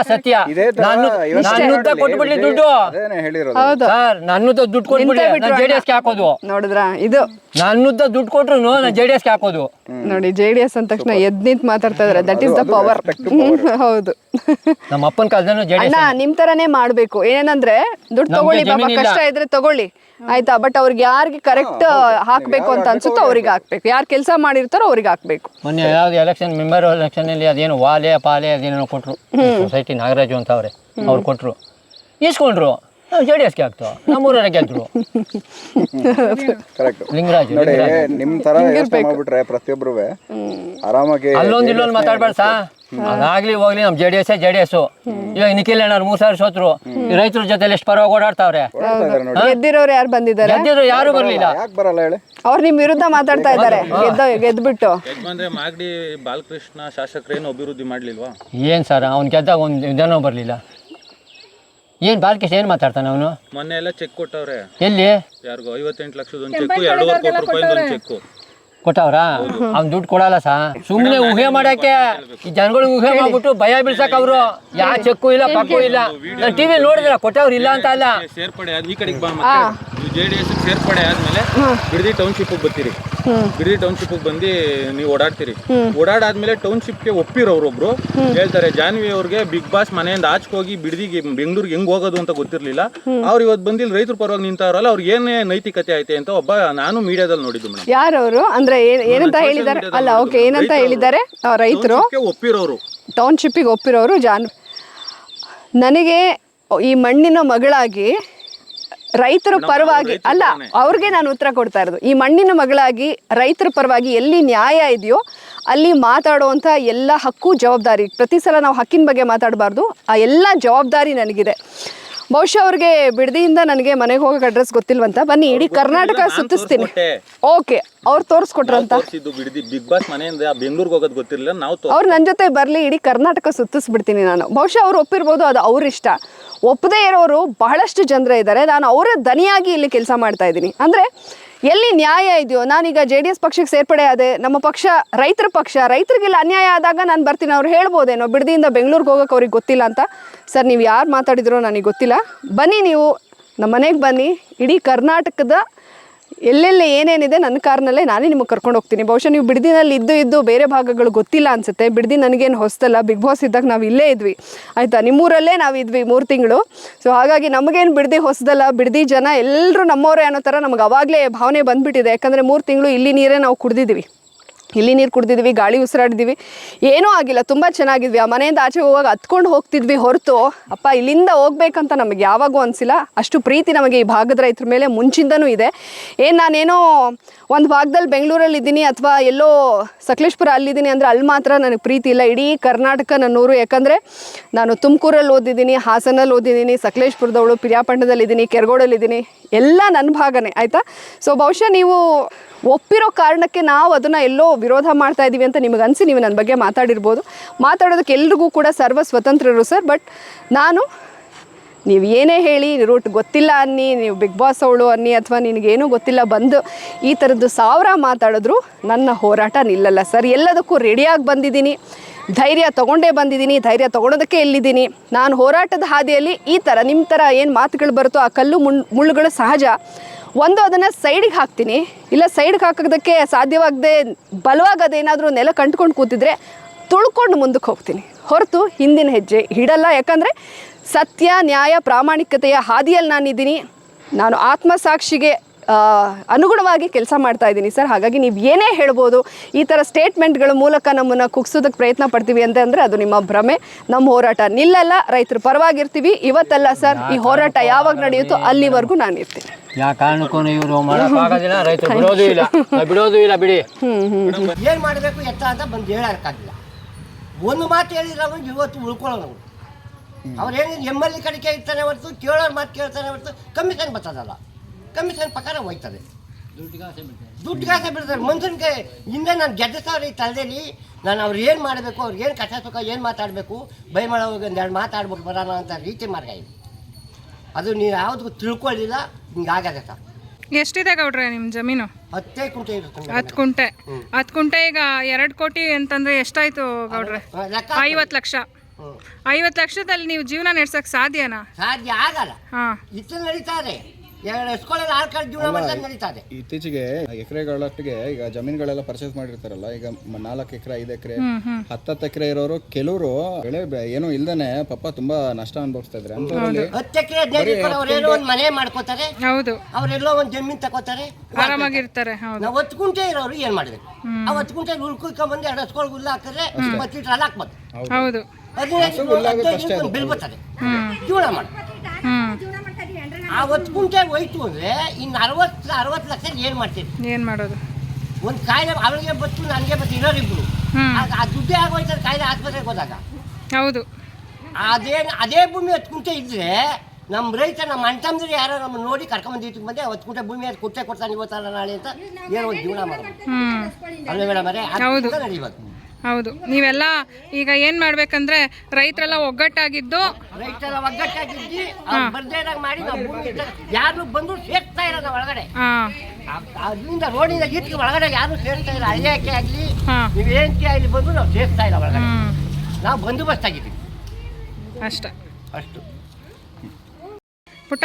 ಸತ್ಯ. ನನ್ನುದ್ದ ಕೊಟ್ಬಿಡ್ಲಿ ದುಡ್ಡು ಸರ್, ನನ್ನುದ್ದ ದುಡ್ಡು ಕೊಟ್ಬಿಡ್ಲಿ, ನಾನು ಜೆ.ಡಿ.ಎಸ್ಗೆ ಹಾಕೋದು. ನೋಡಿದ್ರಾ, ಇದು ನನ್ನುದ್ದ ದುಡ್ಡು ಕೊಟ್ರು ನಾನು ಜೆ.ಡಿ.ಎಸ್ಗೆ ಹಾಕೋದು. ನೋಡಿ, ಜೆ.ಡಿ.ಎಸ್ ಅಂದ ತಕ್ಷಣ ಎದ್ ನಿಂತ್ ಮಾತಾಡ್ತಾ ಇದಾರೆ. That is the power. ಹೌದು, ನಮ್ಮ ಅಪ್ಪನ ಕಾಲದಲ್ಲೂ ಜೆ.ಡಿ.ಎಸ್ ಅಣ್ಣ ನಿಮ್ ತರಾನೇ ಮಾಡ್ಬೇಕು. ಏನಂದ್ರೆ ದುಡ್ಡು ತಗೊಳ್ಳಿ, ಪಾಪ ಕಷ್ಟ ಇದ್ರೆ ತಗೊಳ್ಳಿ, ಆಯ್ತಾ? ಬಟ್ ಅವ್ರಿಗೆ ಯಾರಿಗೆ ಕರೆಕ್ಟ್ ಹಾಕ್ಬೇಕು ಅಂತ ಅನ್ಸುತ್ತೋ ಅವ್ರಿಗೆ ಹಾಕ್ಬೇಕು, ಯಾರು ಕೆಲಸ ಮಾಡಿರ್ತಾರೋ ಅವ್ರಿಗೆ ಹಾಕ್ಬೇಕು. ಮೊನ್ನೆ ಯಾವ್ದು ಎಲೆಕ್ಷನ್, ಮೆಂಬರ್ ಎಲೆಕ್ಷನ್ ಅಲ್ಲಿ ಅದೇನು ವಾಲೆ ಪಾಲೆ ಅದೇನೋ ಕೊಟ್ರು, ಸೊಸೈಟಿ ನಾಗರಾಜು ಅಂತ ಅವ್ರೆ, ಅವ್ರು ಕೊಟ್ರು, ಇಸ್ಕೊಂಡ್ರು, ಜೆ.ಡಿ.ಎಸ್ಗೆ ಆಗ್ತಾವ. ನಮ್ಮೂರವರೆಗೆ ಗೆದ್ರು ಲಿಂಗರಾಜು. ನಿಮ್ ತರ ಯೋಚನೆ ಮಾಡ್ಬಿಟ್ರೆ ಪ್ರತಿಯೊಬ್ರು ಆರಾಮಾಗಿ ಅಲ್ಲೊಂದು ಇಲ್ಲೊಂದು ಮಾತಾಡ್ಬೇಡ ಸಾ. ಅದಾಗ್ಲಿ ಹೋಗ್ಲಿ ನಮ್ಮ JDS ಇವಾಗ ನಿಖಿಲ್ ಅಣ್ಣ 3 ಸಾವಿರ ಸೋತ್ರು ಈ ರೈತರ ಜೊತೆ ಎಷ್ಟು ಪರವಾಗಿ ಓಡಾಡ್ತಾವ್ರೆ. ಗೆದ್ದಿರೋರು ಯಾರು ಬಂದಿದ್ದಾರೆ? ಗೆದ್ದಿದ್ರು ಯಾರು ಬರ್ಲಿಲ್ಲ. ಯಾಕೆ ಬರಲ್ಲ ಹೇಳಿ? ಅವ್ರು ನಿಮ್ ವಿರುದ್ಧ ಮಾತಾಡ್ತಾ ಇದ್ದಾರೆ ಗೆದ್ಬಿಟ್ಟು. ಯಜಮಾನ್ರೆ ಮಾಗಡಿ ಬಾಲಕೃಷ್ಣ ಶಾಸಕರೇನು ಅಭಿವೃದ್ಧಿ ಮಾಡ್ಲಿಲ್ವಾ? ಏನ್ ಸರ್ ಅವ್ನು ಗೆದ್ದಾಗ ಒಂದು ಇದನ್ನೋ ಬರ್ಲಿಲ್ಲ. ಏನ್ ಬಾಲಕೃಷ್ಣ ಏನ್ ಮಾತಾಡ್ತಾನೆ ಅವನು? ಮೊನ್ನೆ ಎಲ್ಲ ಚೆಕ್ ಕೊಟ್ಟವ್ರೆ. ಎಲ್ಲಿ? ಯಾರಿಗೋ 58 ಲಕ್ಷದ ಒಂದು ಚೆಕ್, 2.5 ಕೋಟಿ ರೂಪಾಯಿ ಒಂದು ಚೆಕ್ ಕೊಟ್ಟವ್ರ? ಅವ್ನು ದುಡ್ಡು ಕೊಡಲ್ಲ ಸಾ, ಸುಮ್ಮನೆ ಊಹೆ ಮಾಡಕ್ಕೆ ಈ ಜನಗಳಿಗೆ ಊಹೆ ಮಾಡ್ಬಿಟ್ಟು ಭಯ ಬೀಳ್ಸಕ್ ಅವರು. ಯಾ ಚೆಕ್ಕು ಇಲ್ಲ ಪಕ್ಕೂ ಇಲ್ಲ. ನಾನು ಟಿವಿ ನೋಡಿದ್ರ ಕೊಟ್ಟವ್ರು ಇಲ್ಲ ಅಂತ ಅಲ್ಲ. ಸೇರ್ಪಡೆ ಈ ಕಡೆಗೆ ಬಾ, ಮತ್ತೆ JDS ಸೇರ್ಪಡೆ ಆದ್ಮೇಲೆ ಬಿಡದಿ ಟೌನ್ಶಿಪ್ ಬರ್ತೀರಿ. ಬಿಡದಿ ಟೌನ್ಶಿಪ್ ಬಂದು ನೀವು ಓಡಾಡಾದ್ಮೇಲೆ ಟೌನ್ಶಿಪ್ಗೆ ಒಪ್ಪಿರೋರೊಬ್ರು ಹೇಳ್ತಾರೆ, ಜಾನ್ವಿ ಅವ್ರಿಗೆ ಬಿಗ್ ಬಾಸ್ ಮನೆಯಿಂದ ಆಚೆ ಹೋಗಿ ಬಿಡದಿಗೆ ಬೆಂಗಳೂರಿಗೆ ಹೆಂಗ್ ಹೋಗೋದು ಅಂತ ಗೊತ್ತಿರ್ಲಿಲ್ಲ. ಅವ್ರು ಇವತ್ತು ಬಂದು ಇಲ್ಲಿ ರೈತರ ಪರವಾಗಿ ನಿಂತಾರಲ್ಲ, ಅವ್ರಿಗೆ ಏನೇ ನೈತಿಕತೆ ಐತೆ ಅಂತ ನಾನು ಮೀಡಿಯಾದಲ್ಲಿ ನೋಡಿದ್ದು ಮೇಡಮ್. ಯಾರವರು ಅಂದ್ರೆ ಏನಂತ ಹೇಳಿದ್ದಾರೆ? ಅಲ್ಲ ಓಕೆ, ಏನಂತ ಹೇಳಿದ್ದಾರೆ? ರೈತರು ಒಪ್ಪಿರೋರು, ಟೌನ್ಶಿಪ್ಪಿಗೆ ಒಪ್ಪಿರೋರು ನನಗೆ ಈ ಮಣ್ಣಿನ ಮಗಳಾಗಿ ರೈತರ ಪರವಾಗಿ ಅಲ್ಲ, ಅವ್ರಿಗೆ ನಾನು ಉತ್ತರ ಕೊಡ್ತಾ ಇರೋದು. ಈ ಮಣ್ಣಿನ ಮಗಳಾಗಿ ರೈತರ ಪರವಾಗಿ ಎಲ್ಲಿ ನ್ಯಾಯ ಇದೆಯೋ ಅಲ್ಲಿ ಮಾತಾಡುವಂಥ ಎಲ್ಲ ಹಕ್ಕು ಜವಾಬ್ದಾರಿ. ಪ್ರತಿ ಸಲ ನಾವು ಹಕ್ಕಿನ ಬಗ್ಗೆ ಮಾತಾಡಬಾರ್ದು, ಆ ಎಲ್ಲ ಜವಾಬ್ದಾರಿ ನನಗಿದೆ. ಬಹುಶಃ ಅವ್ರಿಗೆ ಬಿಡದಿಯಿಂದ ನನಗೆ ಮನೆಗೆ ಹೋಗೋ ಅಡ್ರೆಸ್ ಗೊತ್ತಿಲ್ವಂತ. ಬನ್ನಿ ಇಡೀ ಕರ್ನಾಟಕ ಸುತ್ತಿಸ್ತೀನಿ. ಓಕೆ, ಅವ್ರು ತೋರಿಸ್ಕೊಟ್ರಂತ. ಬಿಗ್ ಬಾಸ್ ಮನೆಯಿಂದ ಬೆಂಗಳೂರಿಗೆ ಹೋಗೋದು ಗೊತ್ತಿರಲಿಲ್ಲ. ಅವ್ರು ನನ್ನ ಜೊತೆ ಬರಲಿ, ಇಡೀ ಕರ್ನಾಟಕ ಸುತ್ತಿಸ್ಬಿಡ್ತೀನಿ ನಾನು. ಬಹುಶಃ ಅವ್ರು ಒಪ್ಪಿರ್ಬೋದು, ಅದು ಅವ್ರ ಇಷ್ಟ. ಒಪ್ಪದೇ ಇರೋರು ಬಹಳಷ್ಟು ಜನರೇ ಇದ್ದಾರೆ. ನಾನು ಅವರ ದನಿಯಾಗಿ ಇಲ್ಲಿ ಕೆಲಸ ಮಾಡ್ತಾ ಇದ್ದೀನಿ. ಅಂದರೆ ಎಲ್ಲಿ ನ್ಯಾಯ ಇದೆಯೋ, ನಾನೀಗ JDS ಪಕ್ಷಕ್ಕೆ ಸೇರ್ಪಡೆ ಆದೆ, ನಮ್ಮ ಪಕ್ಷ ರೈತರ ಪಕ್ಷ, ರೈತರಿಗೆಲ್ಲ ಅನ್ಯಾಯ ಆದಾಗ ನಾನು ಬರ್ತೀನಿ. ಅವ್ರು ಹೇಳ್ಬೋದೇನೋ ಬಿಡದಿಯಿಂದ ಬೆಂಗಳೂರಿಗೆ ಹೋಗೋಕೆ ಅವ್ರಿಗೆ ಗೊತ್ತಿಲ್ಲ ಅಂತ. ಸರ್, ನೀವು ಯಾರು ಮಾತಾಡಿದ್ರೋ ನನಗೆ ಗೊತ್ತಿಲ್ಲ. ಬನ್ನಿ, ನೀವು ನಮ್ಮ ಮನೆಗೆ ಬನ್ನಿ. ಇಡೀ ಕರ್ನಾಟಕದ ಎಲ್ಲೆಲ್ಲಿ ಏನೇನಿದೆ ನನ್ನ ಕಾರ್ನಲ್ಲೇ ನಾನೇ ನಿಮಗೆ ಕರ್ಕೊಂಡು ಹೋಗ್ತೀನಿ. ಬಹುಶಃ ನೀವು ಬಿಡದಿನಲ್ಲಿ ಇದ್ದು ಬೇರೆ ಭಾಗಗಳು ಗೊತ್ತಿಲ್ಲ ಅನಿಸುತ್ತೆ. ಬಿಡದಿ ನನಗೇನು ಹೊಸದಲ್ಲ, ಬಿಗ್ ಬಾಸ್ ಇದ್ದಾಗ ನಾವು ಇಲ್ಲೇ ಇದ್ವಿ ಆಯಿತಾ, ನಿಮ್ಮೂರಲ್ಲೇ ನಾವು ಇದ್ವಿ 3 ತಿಂಗಳು. ಸೊ ಹಾಗಾಗಿ ನಮಗೇನು ಬಿಡದಿ ಹೊಸದಲ್ಲ. ಬಿಡದಿ ಜನ ಎಲ್ಲರೂ ನಮ್ಮವರೇ ಅನ್ನೋ ಥರ ನಮಗೆ ಅವಾಗಲೇ ಭಾವನೆ ಬಂದುಬಿಟ್ಟಿದೆ. ಯಾಕಂದರೆ 3 ತಿಂಗಳು ಇಲ್ಲಿ ನೀರೇ ನಾವು ಕುಡಿದಿದ್ವಿ, ಇಲ್ಲಿ ನೀರು ಕುಡ್ದಿದ್ವಿ, ಗಾಳಿ ಉಸಿರಾಡಿದ್ವಿ, ಏನೂ ಆಗಿಲ್ಲ, ತುಂಬ ಚೆನ್ನಾಗಿದ್ವಿ. ಆ ಮನೆಯಿಂದ ಆಚೆ ಹೋಗುವಾಗ ಹತ್ಕೊಂಡು ಹೋಗ್ತಿದ್ವಿ ಹೊರತು ಅಪ್ಪ ಇಲ್ಲಿಂದ ಹೋಗ್ಬೇಕಂತ ನಮಗೆ ಯಾವಾಗೂ ಅನಿಸಿಲ್ಲ. ಅಷ್ಟು ಪ್ರೀತಿ ನಮಗೆ ಈ ಭಾಗದ ರೈತರ ಮೇಲೆ ಮುಂಚಿಂದನೂ ಇದೆ. ನಾನೇನೋ ಒಂದು ಭಾಗದಲ್ಲಿ ಬೆಂಗಳೂರಲ್ಲಿ ಇದ್ದೀನಿ ಅಥವಾ ಎಲ್ಲೋ ಸಕಲೇಶ್ಪುರ ಅಲ್ಲಿದ್ದೀನಿ ಅಂದರೆ ಅಲ್ಲಿ ಮಾತ್ರ ನನಗೆ ಪ್ರೀತಿ ಇಲ್ಲ. ಇಡೀ ಕರ್ನಾಟಕ ನನ್ನೂರು. ಯಾಕಂದರೆ ನಾನು ತುಮಕೂರಲ್ಲಿ ಓದಿದ್ದೀನಿ, ಹಾಸನಲ್ಲಿ ಓದಿದ್ದೀನಿ, ಸಕಲೇಶ್ಪುರದವಳು, ಪಿರಿಯಾಪಟ್ಟಣದಲ್ಲಿದ್ದೀನಿ, ಕೆರಗೋಡಲ್ಲಿದ್ದೀನಿ, ಎಲ್ಲ ನನ್ನ ಭಾಗನೇ ಆಯಿತಾ. ಸೊ ಬಹುಶಃ ನೀವು ಒಪ್ಪಿರೋ ಕಾರಣಕ್ಕೆ ನಾವು ಅದನ್ನು ಎಲ್ಲೋ ವಿರೋಧ ಮಾಡ್ತಾ ಇದ್ದೀವಿ ಅಂತ ನಿಮಗೆ ಅನಿಸಿ ನೀವು ನನ್ನ ಬಗ್ಗೆ ಮಾತಾಡಿರ್ಬೋದು. ಮಾತಾಡೋದಕ್ಕೆ ಎಲ್ರಿಗೂ ಕೂಡ ಸರ್ವ ಸ್ವತಂತ್ರರು ಸರ್. ಬಟ್ ನಾನು ನೀವು ಏನೇ ಹೇಳಿ, ರೂಟ್ ಗೊತ್ತಿಲ್ಲ ಅನ್ನಿ, ನೀವು ಬಿಗ್ ಬಾಸ್ ಅವಳು ಅನ್ನಿ, ಅಥವಾ ನಿನಗೇನೂ ಗೊತ್ತಿಲ್ಲ ಬಂದು ಈ ಥರದ್ದು 1000 ಮಾತಾಡಿದ್ರು ನನ್ನ ಹೋರಾಟ ನಿಲ್ಲಲ್ಲ ಸರ್. ಎಲ್ಲದಕ್ಕೂ ರೆಡಿಯಾಗಿ ಬಂದಿದ್ದೀನಿ, ಧೈರ್ಯ ತೊಗೊಂಡೇ ಬಂದಿದ್ದೀನಿ, ಧೈರ್ಯ ತೊಗೊಳೋದಕ್ಕೆ ಎಲ್ಲಿದ್ದೀನಿ. ನಾನು ಹೋರಾಟದ ಹಾದಿಯಲ್ಲಿ ಈ ಥರ ನಿಮ್ಮ ಥರ ಏನು ಮಾತುಗಳು ಬರುತ್ತೋ ಆ ಕಲ್ಲು ಮುಳ್ಳುಗಳು ಸಹಜ. ಒಂದು ಅದನ್ನು ಸೈಡಿಗೆ ಹಾಕ್ತೀನಿ, ಇಲ್ಲ ಸೈಡ್ಗೆ ಹಾಕೋದಕ್ಕೆ ಸಾಧ್ಯವಾಗದೆ ಬಲವಾಗಿ ಅದೇನಾದರೂ ನೆಲ ಕಂಟ್ಕೊಂಡು ಕೂತಿದ್ರೆ ತುಳ್ಕೊಂಡು ಮುಂದಕ್ಕೆ ಹೋಗ್ತೀನಿ ಹೊರತು ಹಿಂದಿನ ಹೆಜ್ಜೆ ಇಡಲ್ಲ. ಯಾಕಂದರೆ ಸತ್ಯ, ನ್ಯಾಯ, ಪ್ರಾಮಾಣಿಕತೆಯ ಹಾದಿಯಲ್ಲಿ ನಾನಿದ್ದೀನಿ. ನಾನು ಆತ್ಮಸಾಕ್ಷಿಗೆ ಅನುಗುಣವಾಗಿ ಕೆಲಸ ಮಾಡ್ತಾ ಇದ್ದೀನಿ ಸರ್. ಹಾಗಾಗಿ ನೀವು ಏನೇ ಹೇಳ್ಬೋದು, ಈ ಥರ ಸ್ಟೇಟ್ಮೆಂಟ್ಗಳ ಮೂಲಕ ನಮ್ಮನ್ನು ಕುಗ್ಸೋದಕ್ಕೆ ಪ್ರಯತ್ನ ಪಡ್ತೀವಿ ಅಂತಂದರೆ ಅದು ನಿಮ್ಮ ಭ್ರಮೆ. ನಮ್ಮ ಹೋರಾಟ ನಿಲ್ಲಲ್ಲ, ರೈತರ ಪರವಾಗಿರ್ತೀವಿ. ಇವತ್ತಲ್ಲ ಸರ್, ಈ ಹೋರಾಟ ಯಾವಾಗ ನಡೆಯುತ್ತೋ ಅಲ್ಲಿವರೆಗೂ ನಾನು ಇರ್ತೀನಿ. ಯಾ ಕಾರಣಕ್ಕೂ ಇವರು ಮಾಡೋಕ್ಕಾಗೋದಿಲ್ಲ, ರೈತರು ಬಿಡೋದು ಇಲ್ಲ ಬಿಡಿ. ಏನು ಮಾಡಬೇಕು ಎತ್ತ ಅಂತ ಬಂದು ಹೇಳೋಕ್ಕಾಗಿಲ್ಲ. ಒಂದು ಮಾತು ಹೇಳಿದ್ರೆ ಅವ್ನು ಇವತ್ತು ಉಳ್ಕೊಳ್ಳೋನು. ಅವ್ರೇನು MLA ಕಡೆಗೆ ಇರ್ತಾನೆ ಹೊರತು ಕೇಳೋರು ಮಾತು ಕೇಳ್ತಾನೆ ಹೊರತು ಕಮಿಷನ್ ಬರ್ತದಲ್ಲ, ಕಮಿಷನ್ ಪ್ರಕಾರ ಹೋಯ್ತದೆ, ದುಡ್ಡುಗಾಸೆ ಬಿಡ್ತಾರೆ ಮನುಷ್ಯನಿಗೆ. ಹಿಂದೆ ನಾನು ಗೆದ್ದಿಸ್ತಾವ್ರೆ ಈ ತಲೆಯಲ್ಲಿ. ನಾನು ಅವ್ರು ಏನು ಮಾಡಬೇಕು, ಅವ್ರಿಗೆ ಏನು ಕಷ್ಟ ಸುಖ ಏನು ಮಾತಾಡಬೇಕು, ಬೈ ಮಾಡೋವಾಗ 2 ಮಾತಾಡ್ಬಿಟ್ಟು ಬರೋಣ ಅಂತ ರೀತಿ ಮಾರ್ಗ ಇದೆ. ಅದು ನೀವು ಯಾವುದಕ್ಕೂ ತಿಳ್ಕೊಳ್ಳಿಲ್ಲ, ಹಿಂಗಾಗದೆ ಸರ್. ಎಷ್ಟಿದೆ ಗೌಡ್ರೆ ನಿಮ್ಮ ಜಮೀನು? 10 ಕುಂಟೆ ಇರುತ್ತೆ. 10 ಕುಂಟೆ. 10 ಕುಂಟೆ ಈಗ 2 ಕೋಟಿ ಅಂತಂದ್ರೆ ಎಷ್ಟಾಯ್ತು ಗೌಡ್ರೆ? 50 ಲಕ್ಷ. 50 ಲಕ್ಷದಲ್ಲಿ ನೀವು ಜೀವನ ನಡೆಸಕ್ ಸಾಧ್ಯನಾ? ಸಾಧ್ಯ ಆಗಲ್ಲ. ಇತ್ತು ನಡೀತಾರೆ, 2 ಎಸ್ಕೊಳ್ಳೆಲ್ಲ ಆಳ್ಕೊಂಡು ಜೀವನ ಮಾಡ್ತಾರೆ, ನಡೀತಾರೆ. ಇತ್ತೀಚೆಗೆ ಎಕರೆಗಳೊಟ್ಟಿಗೆ ಈಗ ಜಮೀನುಗಳೆಲ್ಲ ಪರ್ಚೇಸ್ ಮಾಡಿರ್ತಾರಲ್ಲ, ಈಗ 4 ಎಕರೆ 5 ಎಕರೆ 10 ಎಕರೆ ಇರೋರು ಕೆಲವರು ಬೆಳೆ ಏನೋ ಇಲ್ದೇನೆ ಪಾಪ ತುಂಬಾ ನಷ್ಟ ಅನುಭವಿಸ್ತಾ ಇದ್ದಾರೆ. 10 ಎಕರೆ 15 ಎಕರೆ ಅವ್ರೇನೋ ಒಂದು ಮನೆ ಮಾಡ್ಕೋತಾರೆ, ಹೌದು, ಅವರೆಲ್ಲೋ ಒಂದು ಜಮೀನು ತಗೋತಾರೆ, ಆರಾಮಾಗಿರ್ತಾರೆ. ನಾವು 10 ಕುಂಟೆ ಇರೋರು ಏನ್ ಮಾಡ್ಬೇಕು? ಆ 10 ಕುಂಟೆ ಉಳ್ಕೊಂಡ್ಬಂದು 2 ಹಸ್ಕೊಳ್ ಹುಲ್ಲು ಹಾಕಿದ್ರೆ 10 ಲೀಟರ್ ಹಾಲು ಹಾಕ್ಬೋದು. ಹೌದು, 15 ಬಿಲ್ ಬರ್ತದೆ, ಜೀವನ ಮಾಡಿ. ಆ 10 ಕುಂಟೆ ಹೋಯ್ತು ಅಂದ್ರೆ ಇನ್ನು 60 ಲಕ್ಷ ಏನ್ ಮಾಡ್ತೀರಿ? ಏನ್ ಮಾಡೋದು? ಒಂದು ಕಾಯಿಲೆ ಅವಳಿಗೆ ಬತ್ತು, ನನಗೆ ಬತ್ತು, ಇರೋರಿಬ್ರು ಆ ದುಡ್ಡೇ ಆಗೋಯ್ತದೆ ಕಾಯಿಲೆ ಆಸ್ಪತ್ರೆಗೆ ಹೋದಾಗ. ಹೌದು. ಅದೇ ಭೂಮಿ 10 ಗುಂಟೆ ಇದ್ರೆ ನಮ್ಮ ರೈತ ನಮ್ಮ ಅಣ್ಣ ತಮ್ಮಂದಿರು ಯಾರೋ ನಮ್ಮ ನೋಡಿ ಕರ್ಕೊಂಬಂದು ಬಂದೆ 10 ಗುಂಟೆ ಭೂಮಿ ಅದು ಕೊಡ್ತಾನೆ ಇವತ್ತಲ್ಲ ನಾಳೆ ಅಂತ ಏನೋ ಒಂದು ಜೀವನ ಮಾಡೋದು ಅಲ್ವೇ ಮೇಡಮ್ ಅವರೇ? ಹೌದು ನಡೀಬೇಕು. ಹೌದು. ನೀವೆಲ್ಲ ಈಗ ಏನ್ ಮಾಡ್ಬೇಕಂದ್ರೆ ರೈತರೆಲ್ಲ ಒಗ್ಗಟ್ಟಾಗಿದ್ದು ಬರ್ದೇದಾಗ ಮಾಡಿ ನಾವು ಭೂಮಿ ಯಾರು ಬಂದು ಸೇರ್ತಾ ಇರೋದು ಒಳಗಡೆ. ಅದರಿಂದ ರೋಡಿಂದ ಗೀಟ್ಗೆ ಒಳಗಡೆ ಯಾರು ಸೇರ್ತಾ ಇಲ್ಲ. ಹಳ್ಳಿಯಾಕೆ ಆಗಲಿ ನೀವೇನಕ್ಕೆ ಆಗಲಿ ಬಂದು ನಾವು ಸೇರ್ತಾ ಇಲ್ಲ ಒಳಗಡೆ. ನಾವು ಬಂದೋಬಸ್ತ್ ಆಗಿದ್ದೀವಿ ಅಷ್ಟು. ಪುಟ್ಟ,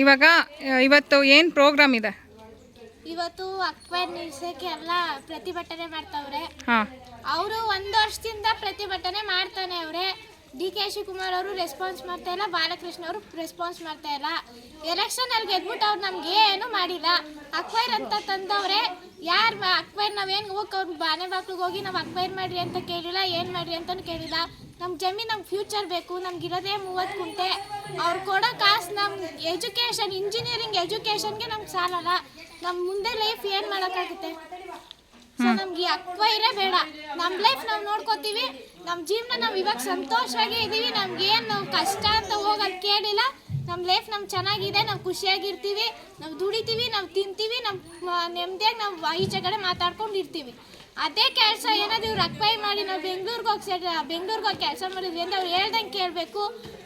ಇವಾಗ ಇವತ್ತು ಏನು ಪ್ರೋಗ್ರಾಮ್ ಇದೆ? ಇವತ್ತು ಅಕ್ವೇರ್ ನಿಲ್ಸಕ್ಕೆ ಎಲ್ಲ ಪ್ರತಿಭಟನೆ ಮಾಡ್ತಾವ್ರೆ. ಅವರು 1 ವರ್ಷದಿಂದ ಪ್ರತಿಭಟನೆ ಮಾಡ್ತಾನೆ ಅವ್ರೆ. DK ಶಿವಕುಮಾರ್ ಅವರು ರೆಸ್ಪಾನ್ಸ್ ಮಾಡ್ತಾ ಇಲ್ಲ, ಬಾಲಕೃಷ್ಣ ಅವರು ರೆಸ್ಪಾನ್ಸ್ ಮಾಡ್ತಾ ಇಲ್ಲ. ಎಲೆಕ್ಷನ್ ಅಲ್ಲಿ ಗೆದ್ಬಿಟ್ಟು ಅವ್ರು ನಮ್ಗೆ ಏನು ಮಾಡಿಲ್ಲ. ಅಕ್ವೈರ್ ಅಂತ ತಂದವ್ರೆ. ಯಾರು ಅಕ್ವೈರ್ ನಾವೇನು ಹೋಗಿ ಅವ್ರು ಬಾನೆ ಬಾಕ್ಲಿಗೆ ಹೋಗಿ ನಾವು ಅಕ್ವೈರ್ ಮಾಡ್ರಿ ಅಂತ ಕೇಳಿಲ್ಲ, ಏನು ಮಾಡ್ರಿ ಅಂತಲೂ ಕೇಳಿಲ್ಲ. ನಮ್ಮ ಜಮೀನು ನಮ್ಗೆ ಫ್ಯೂಚರ್ ಬೇಕು, ನಮ್ಗಿರೋದೇ 30 ಗುಂಟೆ. ಅವ್ರು ಕೊಡೋ ಕಾಸು ನಮ್ಮ ಎಜುಕೇಷನ್, ಇಂಜಿನಿಯರಿಂಗ್ ಎಜುಕೇಷನ್ಗೆ ನಮ್ಗೆ ಸಾಲಲ್ಲ. ನಮ್ಮ ಮುಂದೆ ಲೈಫ್ ಏನು ಮಾಡೋಕ್ಕಾಗುತ್ತೆ? ಸೊ ನಮ್ಗೆ ಅಕ್ವೈರೇ ಬೇಡ. ನಮ್ಮ ಲೈಫ್ ನಾವು ನೋಡ್ಕೋತೀವಿ, ನಮ್ಮ ಜೀವನ ನಾವು ಇವಾಗ ಸಂತೋಷವಾಗಿ ಇದ್ದೀವಿ. ನಮ್ಗೇನು ಕಷ್ಟ ಅಂತ ಹೋಗೋದು ಕೇಳಿಲ್ಲ. ನಮ್ಮ ಲೈಫ್ ನಮ್ಗೆ ಚೆನ್ನಾಗಿದೆ, ನಾವು ಖುಷಿಯಾಗಿರ್ತೀವಿ, ನಾವು ದುಡಿತೀವಿ, ನಾವು ತಿಂತೀವಿ, ನಮ್ಮ ನೆಮ್ಮದಿಯಾಗಿ ನಾವು ಈಚೆ ಕಡೆ ಮಾತಾಡ್ಕೊಂಡು ಇರ್ತೀವಿ. ಅದೇ ಕೆಲಸ ಏನಾದ್ರು ಇವ್ರು ಅಕ್ವೈರ್ ಮಾಡಿ ನಾವು ಬೆಂಗ್ಳೂರಿಗೆ ಹೋಗಿ ಕೆಲಸ ಮಾಡಿದ್ವಿ ಅಂತ ಅವ್ರು ಹೇಳ್ದಂಗೆ ಕೇಳಬೇಕು.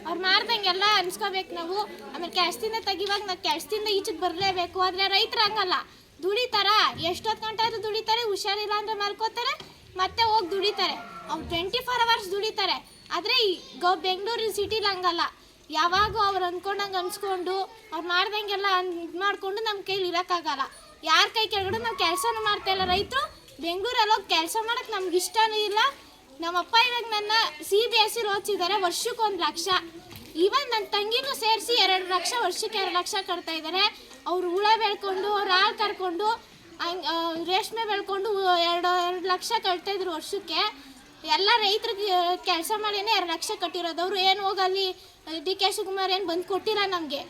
ಅವ್ರು ಮಾಡ್ದಂಗೆಲ್ಲ ಅನ್ಸ್ಕೋಬೇಕು ನಾವು. ಆಮೇಲೆ ಕೆಲಸದಿಂದ ತೆಗಿವಾಗ ನಾವು ಕೆಲಸದಿಂದ ಈಚೆಗೆ ಬರಲೇಬೇಕು. ಆದರೆ ರೈತರು ಹಂಗಲ್ಲ, ದುಡಿತಾರ, ಎಷ್ಟೊತ್ತು ಗಂಟೆ ಆದರೂ ದುಡಿತಾರೆ, ಹುಷಾರಿಲ್ಲ ಅಂದರೆ ಮಲ್ಕೋತಾರೆ, ಮತ್ತೆ ಹೋಗಿ ದುಡಿತಾರೆ. ಅವ್ರು 24 hours ದುಡಿತಾರೆ. ಆದರೆ ಬೆಂಗಳೂರು ಸಿಟಿಲಿ ಹಂಗಲ್ಲ. ಯಾವಾಗೂ ಅವ್ರು ಅಂದ್ಕೊಂಡಂಗೆ ಅನ್ಸ್ಕೊಂಡು ಅವ್ರು ಮಾಡ್ದಂಗೆಲ್ಲ ಇದು ಮಾಡಿಕೊಂಡು ನಮ್ಮ ಕೈಲಿ ಇರೋಕ್ಕಾಗಲ್ಲ. ಯಾರ ಕೈ ಕೆಳಗಡೆ ನಾವು ಕೆಲಸನೂ ಮಾಡ್ತಾಯಿಲ್ಲ. ರೈತರು ಬೆಂಗಳೂರಲ್ಲಿ ಹೋಗಿ ಕೆಲಸ ಮಾಡೋಕ್ಕೆ ನಮ್ಗೆ ಇಷ್ಟನೂ ಇಲ್ಲ. ನಮ್ಮಪ್ಪ ಇವಾಗ ನನ್ನ CBSE ಓದಿಸಿದ್ದಾರೆ, ವರ್ಷಕ್ಕೆ 1 ಲಕ್ಷ. ಈವನ್ ನನ್ನ ತಂಗಿನೂ ಸೇರಿಸಿ 2 ಲಕ್ಷ, ವರ್ಷಕ್ಕೆ 2 ಲಕ್ಷ ಕಟ್ತಾ ಇದ್ದಾರೆ. ಅವ್ರು ಹುಳ ಬೆಳ್ಕೊಂಡು, ಅವ್ರು ಹಾಲು ಕರ್ಕೊಂಡು, ರೇಷ್ಮೆ ಬೆಳ್ಕೊಂಡು 2 ಲಕ್ಷ ಕಟ್ತಾಯಿದ್ರು ವರ್ಷಕ್ಕೆ. ಎಲ್ಲ ರೈತರಿಗೆ ಕೆಲಸ ಮಾಡಿನೇ 2 ಲಕ್ಷ ಕಟ್ಟಿರೋದು. ಅವರು ಏನು ಹೋಗಲ್ಲಿ DK ಶಿವಕುಮಾರ್ ಏನು ಬಂದು ಕೊಟ್ಟಿಲ್ಲ ನಮಗೆ.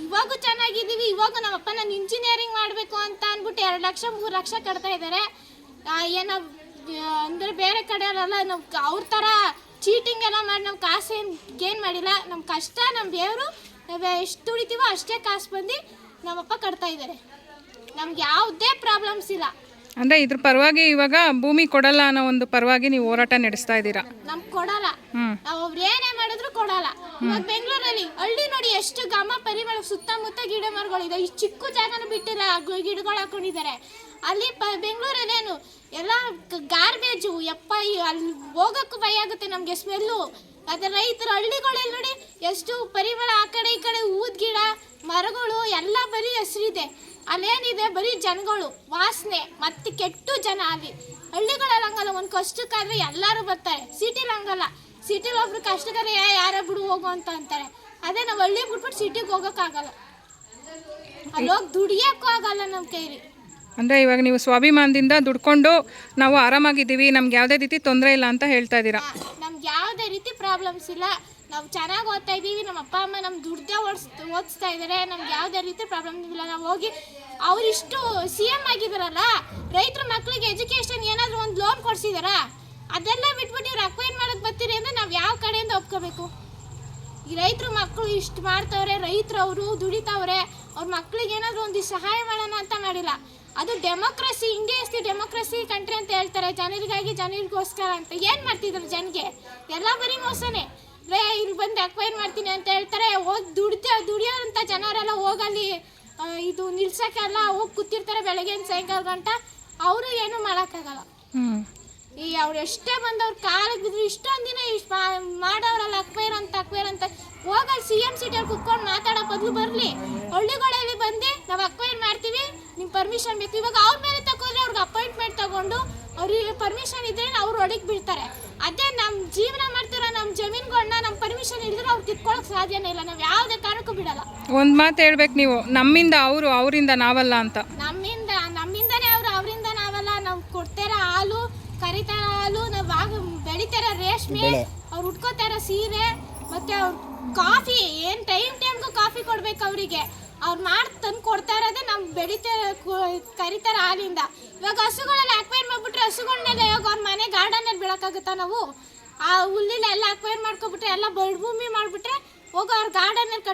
ಇವಾಗೂ ಚೆನ್ನಾಗಿದ್ದೀವಿ. ಇವಾಗ ನಮ್ಮಪ್ಪ ನಾನು ಇಂಜಿನಿಯರಿಂಗ್ ಮಾಡಬೇಕು ಅಂತ ಅಂದ್ಬಿಟ್ಟು 2 ಲಕ್ಷ 3 ಲಕ್ಷ ಕಟ್ತಾ ಇದ್ದಾರೆ. ಏನೋ ಅಂದರೆ ಬೇರೆ ಕಡೆಯಲ್ಲ ನಾವು ಅವ್ರ ಥರ ಚೀಟಿಂಗ್ ಎಲ್ಲ ಮಾಡಿ ನಾವು ಕಾಸು ಏನು ಗೇನ್ ಮಾಡಿಲ್ಲ. ನಮ್ಮ ಕಷ್ಟ, ನಮ್ಮ ದೇವರು ಎಷ್ಟು ದುಡಿತೀವೋ ಅಷ್ಟೇ ಕಾಸು ಬಂದು ನಮ್ಮಪ್ಪ ಕಟ್ತಾ ಇದ್ದಾರೆ. ನಮ್ಗೆ ಯಾವುದೇ ಪ್ರಾಬ್ಲಮ್ಸ್ ಇಲ್ಲ. ಅಂದರೆ ಇದ್ರ ಪರವಾಗಿ ಇವಾಗ ಭೂಮಿ ಕೊಡಲ್ಲ ಅನ್ನೋ ಒಂದು ಪರವಾಗಿ ನೀವು ಹೋರಾಟ ನಡೆಸ್ತಾ ಇದ್ದೀರಾ? ನಮ್ಗೆ ಕೊಡಲ್ಲ. ನಾವು ಅವ್ರು ಏನೇ ಮಾಡಿದ್ರು ಕೊಡಲ್ಲ. ಇವಾಗ ಬೆಂಗಳೂರಲ್ಲಿ ಹಳ್ಳಿ ನೋಡಿ ಎಷ್ಟು ಘಮ ಪರಿಮಳ, ಸುತ್ತಮುತ್ತ ಗಿಡ ಮರಗಳಿದೆ. ಇಷ್ಟು ಚಿಕ್ಕ ಜಾಗನೂ ಬಿಟ್ಟಿಲ್ಲ, ಗಿಡಗಳು ಹಾಕೊಂಡಿದ್ದಾರೆ. ಅಲ್ಲಿ ಬೆಂಗಳೂರಲ್ಲಿ ಏನು ಎಲ್ಲ ಗಾರ್ಬೇಜು, ಅಲ್ಲಿ ಹೋಗೋಕ್ಕೂ ಭಯ ಆಗುತ್ತೆ ನಮಗೆ, ಸ್ಮೆಲ್ಲು. ಅದೇ ರೈತರು ಹಳ್ಳಿಗಳಲ್ಲಿ ನೋಡಿ ಎಷ್ಟು ಪರಿಮಳ, ಆ ಕಡೆ ಈ ಕಡೆ ಊದ್ ಗಿಡ ಮರಗಳು ಎಲ್ಲ ಬರೀ ಹೆಸರಿದೆ. ಅಲ್ಲೇನಿದೆ ಬರೀ ಜನಗಳು, ವಾಸನೆ, ಮತ್ತೆ ಕೆಟ್ಟು ಜನ. ಅಲ್ಲಿ ಹಳ್ಳಿಗಳಲ್ಲಿ ಹಂಗಲ್ಲ, ಒಂದು ಕಷ್ಟಕ್ಕಾದ್ರೆ ಎಲ್ಲರೂ ಬರ್ತಾರೆ. ಸಿಟಿಲಿ ಹಂಗಲ್ಲ. ಸಿಟಿಲಿ ಒಬ್ರು ಕಷ್ಟಕ್ಕಾದ್ರೆ ಯಾರ ಬಿಡು ಹೋಗು ಅಂತ ಅಂತಾರೆ. ಅದೇ ನಾವು ಹಳ್ಳಿ ಬಿಟ್ಬಿಟ್ಟು ಸಿಟಿಗೆ ಹೋಗೋಕ್ಕಾಗಲ್ಲ, ಅಲ್ಲಿ ಹೋಗಿ ದುಡಿಯೋಕ್ಕೂ ಆಗಲ್ಲ ನಮ್ಮ ಕೈಲಿ. ಅಂದರೆ ಇವಾಗ ನೀವು ಸ್ವಾಭಿಮಾನದಿಂದ ದುಡ್ಕೊಂಡು ನಾವು ಆರಾಮಾಗಿದ್ದೀವಿ, ನಮ್ಗೆ ಯಾವುದೇ ರೀತಿ ತೊಂದರೆ ಇಲ್ಲ ಅಂತ ಹೇಳ್ತಾ ಇದ್ದೀರಾ? ನಮ್ಗೆ ಯಾವುದೇ ರೀತಿ ಪ್ರಾಬ್ಲಮ್ಸ್ ಇಲ್ಲ. ನಾವು ಚೆನ್ನಾಗಿ ಓದ್ತಾ ಇದ್ದೀವಿ. ನಮ್ಮ ಅಪ್ಪ ಅಮ್ಮ ನಮ್ಮ ದುಡ್ದೇ ಓದಿಸ್ತಾ ಇದ್ದಾರೆ. ನಮ್ಗೆ ಯಾವುದೇ ರೀತಿ ಪ್ರಾಬ್ಲಮ್ ಇಲ್ಲ. ನಾವು ಹೋಗಿ ಅವರಿಷ್ಟು CM ಆಗಿದ್ದಾರಲ್ಲ, ರೈತರ ಮಕ್ಕಳಿಗೆ ಎಜುಕೇಷನ್ ಏನಾದರೂ ಒಂದು ಲೋನ್ ಕೊಡಿಸಿದಾರಾ? ಅದೆಲ್ಲ ಬಿಟ್ಬಿಟ್ಟು ಇವ್ರು ಅಕ್ವೈರ್ ಮಾಡೋಕ್ಕೆ ಬರ್ತೀರಿ ಅಂದರೆ ನಾವು ಯಾವ ಕಡೆಯಿಂದ ಒಪ್ಕೋಬೇಕು? ಈ ರೈತರ ಮಕ್ಕಳು ಇಷ್ಟು ಮಾಡ್ತವ್ರೆ, ರೈತರವರು ದುಡಿತಾವ್ರೆ, ಅವ್ರ ಮಕ್ಕಳಿಗೆ ಏನಾದರೂ ಒಂದು ಸಹಾಯ ಮಾಡೋಣ ಅಂತ ಮಾಡಿಲ್ಲ. ಅದು democracy, India is the democracy country ಅಂತ ಹೇಳ್ತಾರೆ. ಜನರಿಗಾಗಿ, ಜನರಿಗೋಸ್ಕರ ಅಂತ ಏನು ಮಾಡ್ತಿದ್ರು ಜನಗೆ? ಎಲ್ಲ ಬರೀ ಮೋಸನೇ. ಇಲ್ಲಿ ಬಂದು ಅಕ್ವೈರ್ ಮಾಡ್ತೀನಿ ಅಂತ ಹೇಳ್ತಾರೆ. ಹೋಗಿ ದುಡಿಯೋಂಥ ಜನರೆಲ್ಲ ಹೋಗಲ್ಲಿ ಇದು ನಿಲ್ಸೋಕ್ಕೆಲ್ಲ ಹೋಗಿ ಕೂತಿರ್ತಾರೆ ಬೆಳಗ್ಗೆಯಿಂದ ಸಾಯಂಕಾಲ ಗಂಟ. ಅವರು ಏನೂ ಮಾಡೋಕ್ಕಾಗಲ್ಲ. ಅವ್ರು ಎಷ್ಟೇ ಬಂದವ್ರು ಕಾಲಿಗೆ ಬಿದ್ರು ಇಷ್ಟೊಂದು ದಿನ ಮಾಡೋರಲ್ಲ ಅಕ್ವೈರ್ ಅಂತ ಹೋಗಲ್ಲಿ CM ಸಿಟಿಯಲ್ಲಿ ಕುತ್ಕೊಂಡು ಮಾತಾಡೋ ಬದಲು ಬರಲಿ ಹಳ್ಳಿಗಳಲ್ಲಿ ಬಂದು ನಾವು ಅಕ್ವೈರ್ ಮಾಡ್ತೀವಿ, ನಿಮ್ಗೆ ಪರ್ಮಿಷನ್ ಬೇಕು. ಇವಾಗ ಅವ್ರ ಮೇಲೆ ತಗೊಂಡ್ರೆ ಅವ್ರಿಗೆ ಅಪಾಯಿಂಟ್ಮೆಂಟ್ ತಗೊಂಡು ಅವ್ರಿಗೆ ಪರ್ಮಿಷನ್ ಇದ್ರೆ ಅವ್ರು ಒಳಗೆ ಬಿಡ್ತಾರೆ. ಅದೇ ನಮ್ಮ ಜೀವನ ಮಾಡ್ತಿರೋ ನಮ್ಮ ಜಮೀನುಗಳನ್ನ ನಮ್ಮ ಪರ್ಮಿಷನ್ ಇದ್ರೆ ಅವ್ರು ಕಿತ್ಕೊಳ್ಳೋಕೆ ಸಾಧ್ಯನೇ ಇಲ್ಲ. ನಾವು ಯಾವುದೇ ಕಾರಣಕ್ಕೂ ಬಿಡಲ್ಲ. ಒಂದು ಮಾತು ಹೇಳ್ಬೇಕು ನೀವು, ನಮ್ಮಿಂದ ಅವರು, ಅವರಿಂದ ನಾವಲ್ಲ ಅಂತ. ನಮ್ಮಿಂದನೇ ಅವರು, ಅವರಿಂದ ನಾವಲ್ಲ. ನಾವು ಕೊಡ್ತಾರ ಹಾಲು, ಕರಿತಾರ ಹಾಲು, ನಾವು ಬೆಳಿತಾರ ರೇಷ್ಮೆ, ಅವ್ರು ಉಟ್ಕೋತಾರ ಸೀರೆ, ಮತ್ತೆ ಅವ್ರು ಕಾಫಿ, ಏನು ಟೈಮ್ಗೂ ಕಾಫಿ ಕೊಡ್ಬೇಕು ಅವರಿಗೆ. ಅವ್ರು ಮಾಡಿ ತಂದು ಕೊಡ್ತಾ ಇರೋದೇ ನಮ್ಮ ಕರಿತಾರೆ ಹಾಲಿಂದ. ಇವಾಗ ಹಸುಗಳೆಲ್ಲ ಅಕ್ವೈರ್ ಮಾಡಿಬಿಟ್ರೆ ಹಸುಗಳನ್ನೆಲ್ಲ ಇವಾಗ ಅವ್ರ ಮನೆ ಗಾರ್ಡನಲ್ಲಿ ಬಿಡೋಕ್ಕಾಗುತ್ತಾ ನಾವು? ಆ ಹುಲ್ಲಿನೆಲ್ಲ ಅಕ್ವೈರ್ ಮಾಡ್ಕೊಬಿಟ್ರೆ ಎಲ್ಲ ಬರಡು ಭೂಮಿ ಮಾಡಿಬಿಟ್ರೆ ಹೋಗೋ ಅವ್ರ ಗಾರ್ಡನಲ್ಲಿ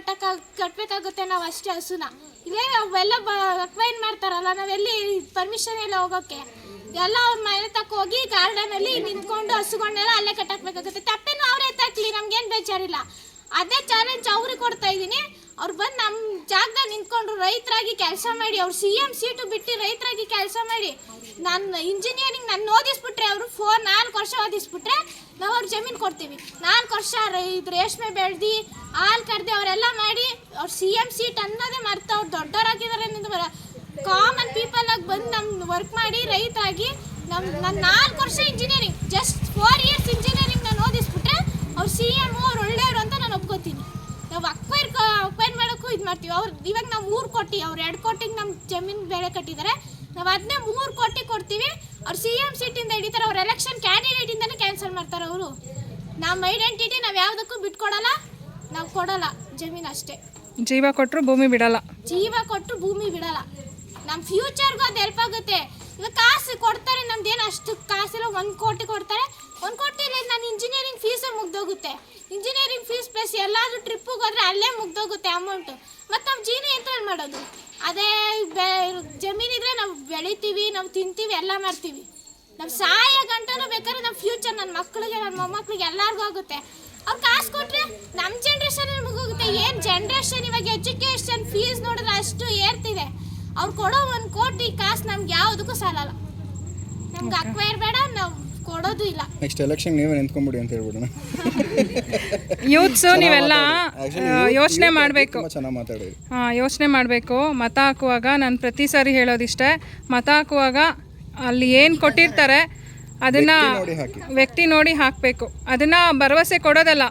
ಕಟ್ಟಬೇಕಾಗುತ್ತೆ ನಾವು ಅಷ್ಟೇ ಹಸುನ. ಇಲ್ಲೇ ಅವೆಲ್ಲ ಅಕ್ವೈರ್ ಮಾಡ್ತಾರಲ್ಲ, ನಾವೆಲ್ಲಿ ಪರ್ಮಿಷನ್ ಎಲ್ಲ ಹೋಗೋಕ್ಕೆ ಎಲ್ಲ ಅವ್ರ ಮನೆ ತಕ್ಕ ಹೋಗಿ ಗಾರ್ಡನಲ್ಲಿ ನಿಂತ್ಕೊಂಡು ಹಸುಗಳನ್ನೆಲ್ಲ ಅಲ್ಲೇ ಕಟ್ಟಾಕ್ಬೇಕಾಗುತ್ತೆ. ತಪ್ಪೇನು ಅವರೇ ಎತ್ತಾಕ್ಲಿ, ನಮ್ಗೇನು ಬೇಜಾರಿಲ್ಲ. ಅದೇ ಚಾಲೆಂಜ್ ಅವ್ರಿಗೆ ಕೊಡ್ತಾ ಇದ್ದೀನಿ. ಅವ್ರು ಬಂದು ನಮ್ಮ ಜಾಗದಾಗ ನಿಂತ್ಕೊಂಡು ರೈತರಾಗಿ ಕೆಲಸ ಮಾಡಿ, ಅವ್ರು CM ಸೀಟು ಬಿಟ್ಟು ರೈತರಾಗಿ ಕೆಲಸ ಮಾಡಿ, ನಾನು ಇಂಜಿನಿಯರಿಂಗ್ ನಾನು ಓದಿಸ್ಬಿಟ್ರೆ ಅವರು 4 ವರ್ಷ ಓದಿಸ್ಬಿಟ್ರೆ ನಾವು ಅವ್ರ ಜಮೀನು ಕೊಡ್ತೀವಿ. 4 ವರ್ಷ ಇದು ರೇಷ್ಮೆ ಬೆಳೆದು ಹಾಲು ಕರೆದು ಅವರೆಲ್ಲ ಮಾಡಿ ಅವ್ರು CM ಸೀಟ್ ಅನ್ನೋದೇ ಮರ್ತು ಅವ್ರು ದೊಡ್ಡವರಾಗಿದ್ದಾರೆ. ಕಾಮನ್ ಪೀಪಲ್ ಆಗಿ ಬಂದು ನಮ್ಮ ವರ್ಕ್ ಮಾಡಿ ರೈತರಾಗಿ ನಾನು 4 ವರ್ಷ ಇಂಜಿನಿಯರಿಂಗ್, ಜಸ್ಟ್ 4 ಇಯರ್ಸ್ ಇಂಜಿನಿಯರಿಂಗ್ ನಾನು ಓದಿಸ್ಬಿಟ್ರೆ ಅವ್ರು CM ಅವ್ರು ಒಳ್ಳೆಯವರು ಅಂತ ನಾನು ಒಪ್ಕೋತೀನಿ. ನಾವು ಅಕ್ವೈರ್ ಮಾಡೋಕ್ಕೂ ಇದು ಮಾಡ್ತೀವಿ. ಅವ್ರು ಇವಾಗ ನಾವು 3 ಕೋಟಿ, ಅವ್ರು 2 ಕೋಟಿಗೆ ನಮ್ಮ ಜಮೀನು ಬೆಲೆ ಕಟ್ಟಿದ್ದಾರೆ, ನಾವು ಅದನ್ನೇ 3 ಕೋಟಿ ಕೊಡ್ತೀವಿ. ಅವ್ರು CM ಸೀಟಿಂದ ಹಿಡಿತಾರೆ, ಅವ್ರು ಎಲೆಕ್ಷನ್ ಕ್ಯಾಂಡಿಡೇಟಿಂದನೇ ಕ್ಯಾನ್ಸಲ್ ಮಾಡ್ತಾರೆ ಅವರು. ನಮ್ಮ ಐಡೆಂಟಿಟಿ ನಾವು ಯಾವುದಕ್ಕೂ ಬಿಟ್ಕೊಡಲ್ಲ, ನಾವು ಕೊಡಲ್ಲ ಜಮೀನು ಅಷ್ಟೇ. ಜೀವ ಕೊಟ್ಟರು ಭೂಮಿ ಬಿಡಲ್ಲ. ಜೀವ ಕೊಟ್ಟು ಭೂಮಿ ಬಿಡಲ್ಲ. ನಮ್ಮ ಫ್ಯೂಚರ್ಗೂ ಅದು ಹೆಲ್ಪ್ ಆಗುತ್ತೆ. ಇವಾಗ ಕಾಸು ಕೊಡ್ತಾರೆ, ನಮ್ದೇನು ಅಷ್ಟು ಕಾಸಿಲ್ಲ, 1 ಕೋಟಿ ಕೊಡ್ತಾರೆ. 1 ಕೋಟಿಲಿ ನಾನು ಇಂಜಿನಿಯರಿಂಗ್ ಫೀಸೇ ಮುಗ್ದೋಗುತ್ತೆ. ಇಂಜಿನಿಯರಿಂಗ್ ಫೀಸ್ ಪ್ಲಸ್ ಎಲ್ಲಾದರೂ ಟ್ರಿಪ್ಪಿಗೆ ಹೋದರೆ ಅಲ್ಲೇ ಮುಗ್ದೋಗುತ್ತೆ ಅಮೌಂಟು. ಮತ್ತು ನಮ್ಮ ಜೀವನ ಎಂತ ಮಾಡೋದು? ಅದೇ ಜಮೀನಿದ್ರೆ ನಾವು ಬೆಳಿತೀವಿ, ನಾವು ತಿಂತೀವಿ, ಎಲ್ಲ ಮಾಡ್ತೀವಿ. ನಾವು ಸಾಯ ಗಂಟನೂ ಬೇಕಾದ್ರೆ ನಮ್ಮ ಫ್ಯೂಚರ್ ನನ್ನ ಮಕ್ಕಳಿಗೆ, ನನ್ನ ಮೊಮ್ಮಕ್ಕಳಿಗೆ ಎಲ್ಲರಿಗೂ ಆಗುತ್ತೆ. ಅವ್ರು ಕಾಸು ಕೊಟ್ಟರೆ ನಮ್ಮ ಜನ್ರೇಷನಲ್ಲಿ ಮುಗೋಗುತ್ತೆ. ಏನು ಜನ್ರೇಷನ್ ಇವಾಗ ಎಜುಕೇಷನ್ ಫೀಸ್ ನೋಡಿದ್ರೆ ಅಷ್ಟು ಏರ್ತಿದೆ. ಅವ್ರು ಕೊಡೋ 1 ಕೋಟಿ ಕಾಸು ನಮ್ಗೆ ಯಾವುದಕ್ಕೂ ಸಾಲಲ್ಲ. ನಮ್ಗೆ ಅಕ್ವೈರ್ ಬೇಡ, ನಾವು ಕೊಡೋದು ಇಲ್ಲ. ನೆಕ್ಸ್ಟ್ ಎಲೆಕ್ಷನ್ ನೀವೇ ನಿಂತ್ಕೊಂಡ್ಬಿಡಿ ಅಂತ ಹೇಳ್ಬಿಡೋಣ. ಯೂತ್ಸು ನೀವೆಲ್ಲ ಯೋಚನೆ ಮಾಡಬೇಕು. ಚೆನ್ನಾಗಿ ಮಾತಾಡಿ. ಯೋಚನೆ ಮಾಡಬೇಕು. ಮತ ಹಾಕುವಾಗ ನಾನು ಪ್ರತಿ ಸಾರಿ ಹೇಳೋದಿಷ್ಟೇ, ಮತ ಹಾಕುವಾಗ ಅಲ್ಲಿ ಏನು ಕೊಟ್ಟಿರ್ತಾರೆ ಅದನ್ನು ವ್ಯಕ್ತಿ ನೋಡಿ ಹಾಕಬೇಕು. ಅದನ್ನು ಭರವಸೆ ಕೊಡೋದಲ್ಲ,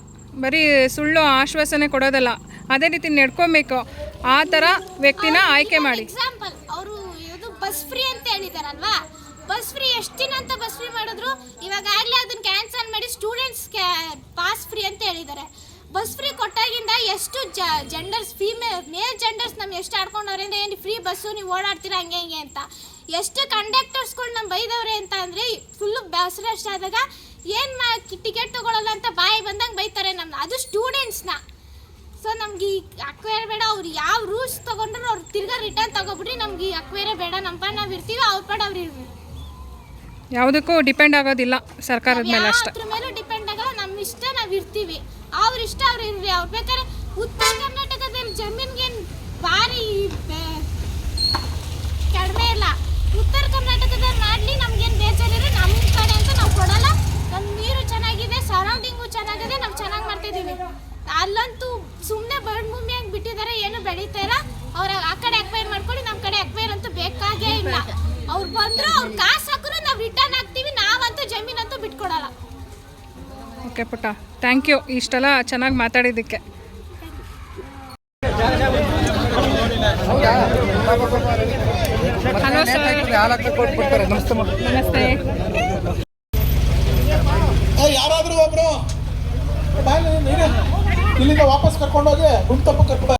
ಬರೀ ಸುಳ್ಳು ಆಶ್ವಾಸನೆ ಕೊಡೋದಲ್ಲ, ಅದೇ ರೀತಿ ನಡ್ಕೊಬೇಕು. ಆ ಥರ ವ್ಯಕ್ತಿನ ಆಯ್ಕೆ ಮಾಡಿ. ಎಕ್ಸಾಂಪಲ್ ಅವರು ಇದು ಬಸ್ ಫ್ರೀ ಅಂತ ಹೇಳಿದಾರಲ್ವಾ, ಬಸ್ ಫ್ರೀ ಎಷ್ಟು ದಿನ ಅಂತ ಬಸ್ ಫ್ರೀ ಮಾಡಿದ್ರು, ಇವಾಗಲೇ ಅದನ್ನ ಕ್ಯಾನ್ಸಲ್ ಮಾಡಿ ಸ್ಟೂಡೆಂಟ್ಸ್ಗೆ ಪಾಸ್ ಫ್ರೀ ಅಂತ ಹೇಳಿದ್ದಾರೆ. ಬಸ್ ಫ್ರೀ ಕೊಟ್ಟಾಗಿಂದ ಎಷ್ಟು ಜೆಂಡರ್ಸ್, ಮೇಲ್ ಜೆಂಡರ್ಸ್ ನಮ್ಗೆ ಎಷ್ಟು ಆಡ್ಕೊಂಡವ್ರೆ ಅಂದರೆ, ಏನು ಫ್ರೀ ಬಸ್ಸು ನೀವು ಓಡಾಡ್ತೀರಾ ಹಂಗೆ ಹಿಂಗೆ ಅಂತ. ಎಷ್ಟು ಕಂಡಕ್ಟರ್ಸ್ಗಳು ನಮ್ಮ ಬೈದವ್ರೆ ಅಂತ ಅಂದರೆ, ಫುಲ್ಲು ಬೇಸರ ಆದಾಗ ಏನು ಟಿಕೆಟ್ ತೊಗೊಳಲ್ಲ ಅಂತ ಬಾಯಿ ಬಂದಂಗೆ ಬೈತಾರೆ ನಮ್ದು, ಅದು ಸ್ಟೂಡೆಂಟ್ಸ್ನ. ಸೊ ನಮ್ಗೆ ಈ ಅಕ್ವೈರ್ ಬೇಡ. ಅವ್ರು ಯಾವ ರೂಲ್ಸ್ ತೊಗೊಂಡ್ರು ಅವ್ರು ತಿರ್ಗಾ ರಿಟರ್ನ್ ತೊಗೊಬಿಟ್ರಿ, ನಮ್ಗೆ ಈ ಅಕ್ವೈರೇ ಬೇಡ. ನಮ್ಮ ಪಾಡ್ ನಾವು ಇರ್ತೀವಿ, ಅವ್ರ ಪಾಡ್ ಅವ್ರು ಇರ್ತೀವಿ. ಯಾವುದಕ್ಕೂ ಡಿಪೆಂಡ್ ಆಗೋದಿಲ್ಲ ಸರ್ಕಾರದ ಮೇಲೆ ಅಷ್ಟೇ. ಅದ್ರ ಮೇಲೂ ಡಿಪೆಂಡ್ ಆಗಲ್ಲ. ನಮ್ಮ ಇಷ್ಟ ನಾವು ಇರ್ತೀವಿ, ಅವ್ರ ಇಷ್ಟ ಅವ್ರು ಇರ್ರಿ. ಅವ್ರು ಬೇಕಾದ್ರೆ ಉತ್ತರ ಕರ್ನಾಟಕದಲ್ಲಿ ಜಮೀನ್ಗೆ ಭಾರಿ ಕಡಿಮೆ ಇಲ್ಲ, ಉತ್ತರ ಕರ್ನಾಟಕದಲ್ಲಿ ಮಾಡಲಿ, ನಮ್ಗೇನು ಬೇಜಾರಿದ್ರೆ ನಮ್ಮ ಕಡೆ ಅಂತ ನಾವು ಕೊಡಲ್ಲ. ನಮ್ಮ ನೀರು ಚೆನ್ನಾಗಿದೆ, ಸರೌಂಡಿಂಗು ಚೆನ್ನಾಗಿದೆ, ನಾವು ಚೆನ್ನಾಗಿ ಮಾಡ್ತಿದ್ದೀವಿ. ಅಲ್ಲಂತೂ ಸುಮ್ಮನೆ ಬರಡು ಭೂಮಿಯಾಗಿ ಬಿಟ್ಟಿದ್ದಾರೆ, ಏನು ಬೆಳೀತಾ ಇಲ್ಲ. ಅವ್ರ ಆ ಕಡೆ ಅಕ್ವೈರ್ ಮಾಡ್ಕೊಳ್ಳಿ, ನಮ್ಮ ಕಡೆ ಅಕ್ವೈರ್ ಅಂತೂ ಬೇಕಾಗೇ ಇಲ್ಲ. ಅವ್ರು ಬಂದರು, ಅವ್ರು ಕಾಸು ಹಾಕಿದ್ರು ನಾವು ರಿಟರ್ನ್ ಹಾಕ್ತೀವಿ, ನಾವಂತೂ ಜಮೀನಂತೂ ಬಿಟ್ಕೊಡಲ್ಲ. ಓಕೆ ಪುಟ್ಟ, ಥ್ಯಾಂಕ್ ಯು ಇಷ್ಟೆಲ್ಲ ಚೆನ್ನಾಗಿ ಮಾತಾಡಿದ್ದಕ್ಕೆ. Hello sir. ನಮಸ್ತೆ. ಯಾರಾದರೂ ಒಬ್ರು ಇಲ್ಲಿಂದ ವಾಪಸ್ ಕರ್ಕೊಂಡೋಗಿ ಗುಂತಪ್ಪ ಕರ್ಕೊಂಡು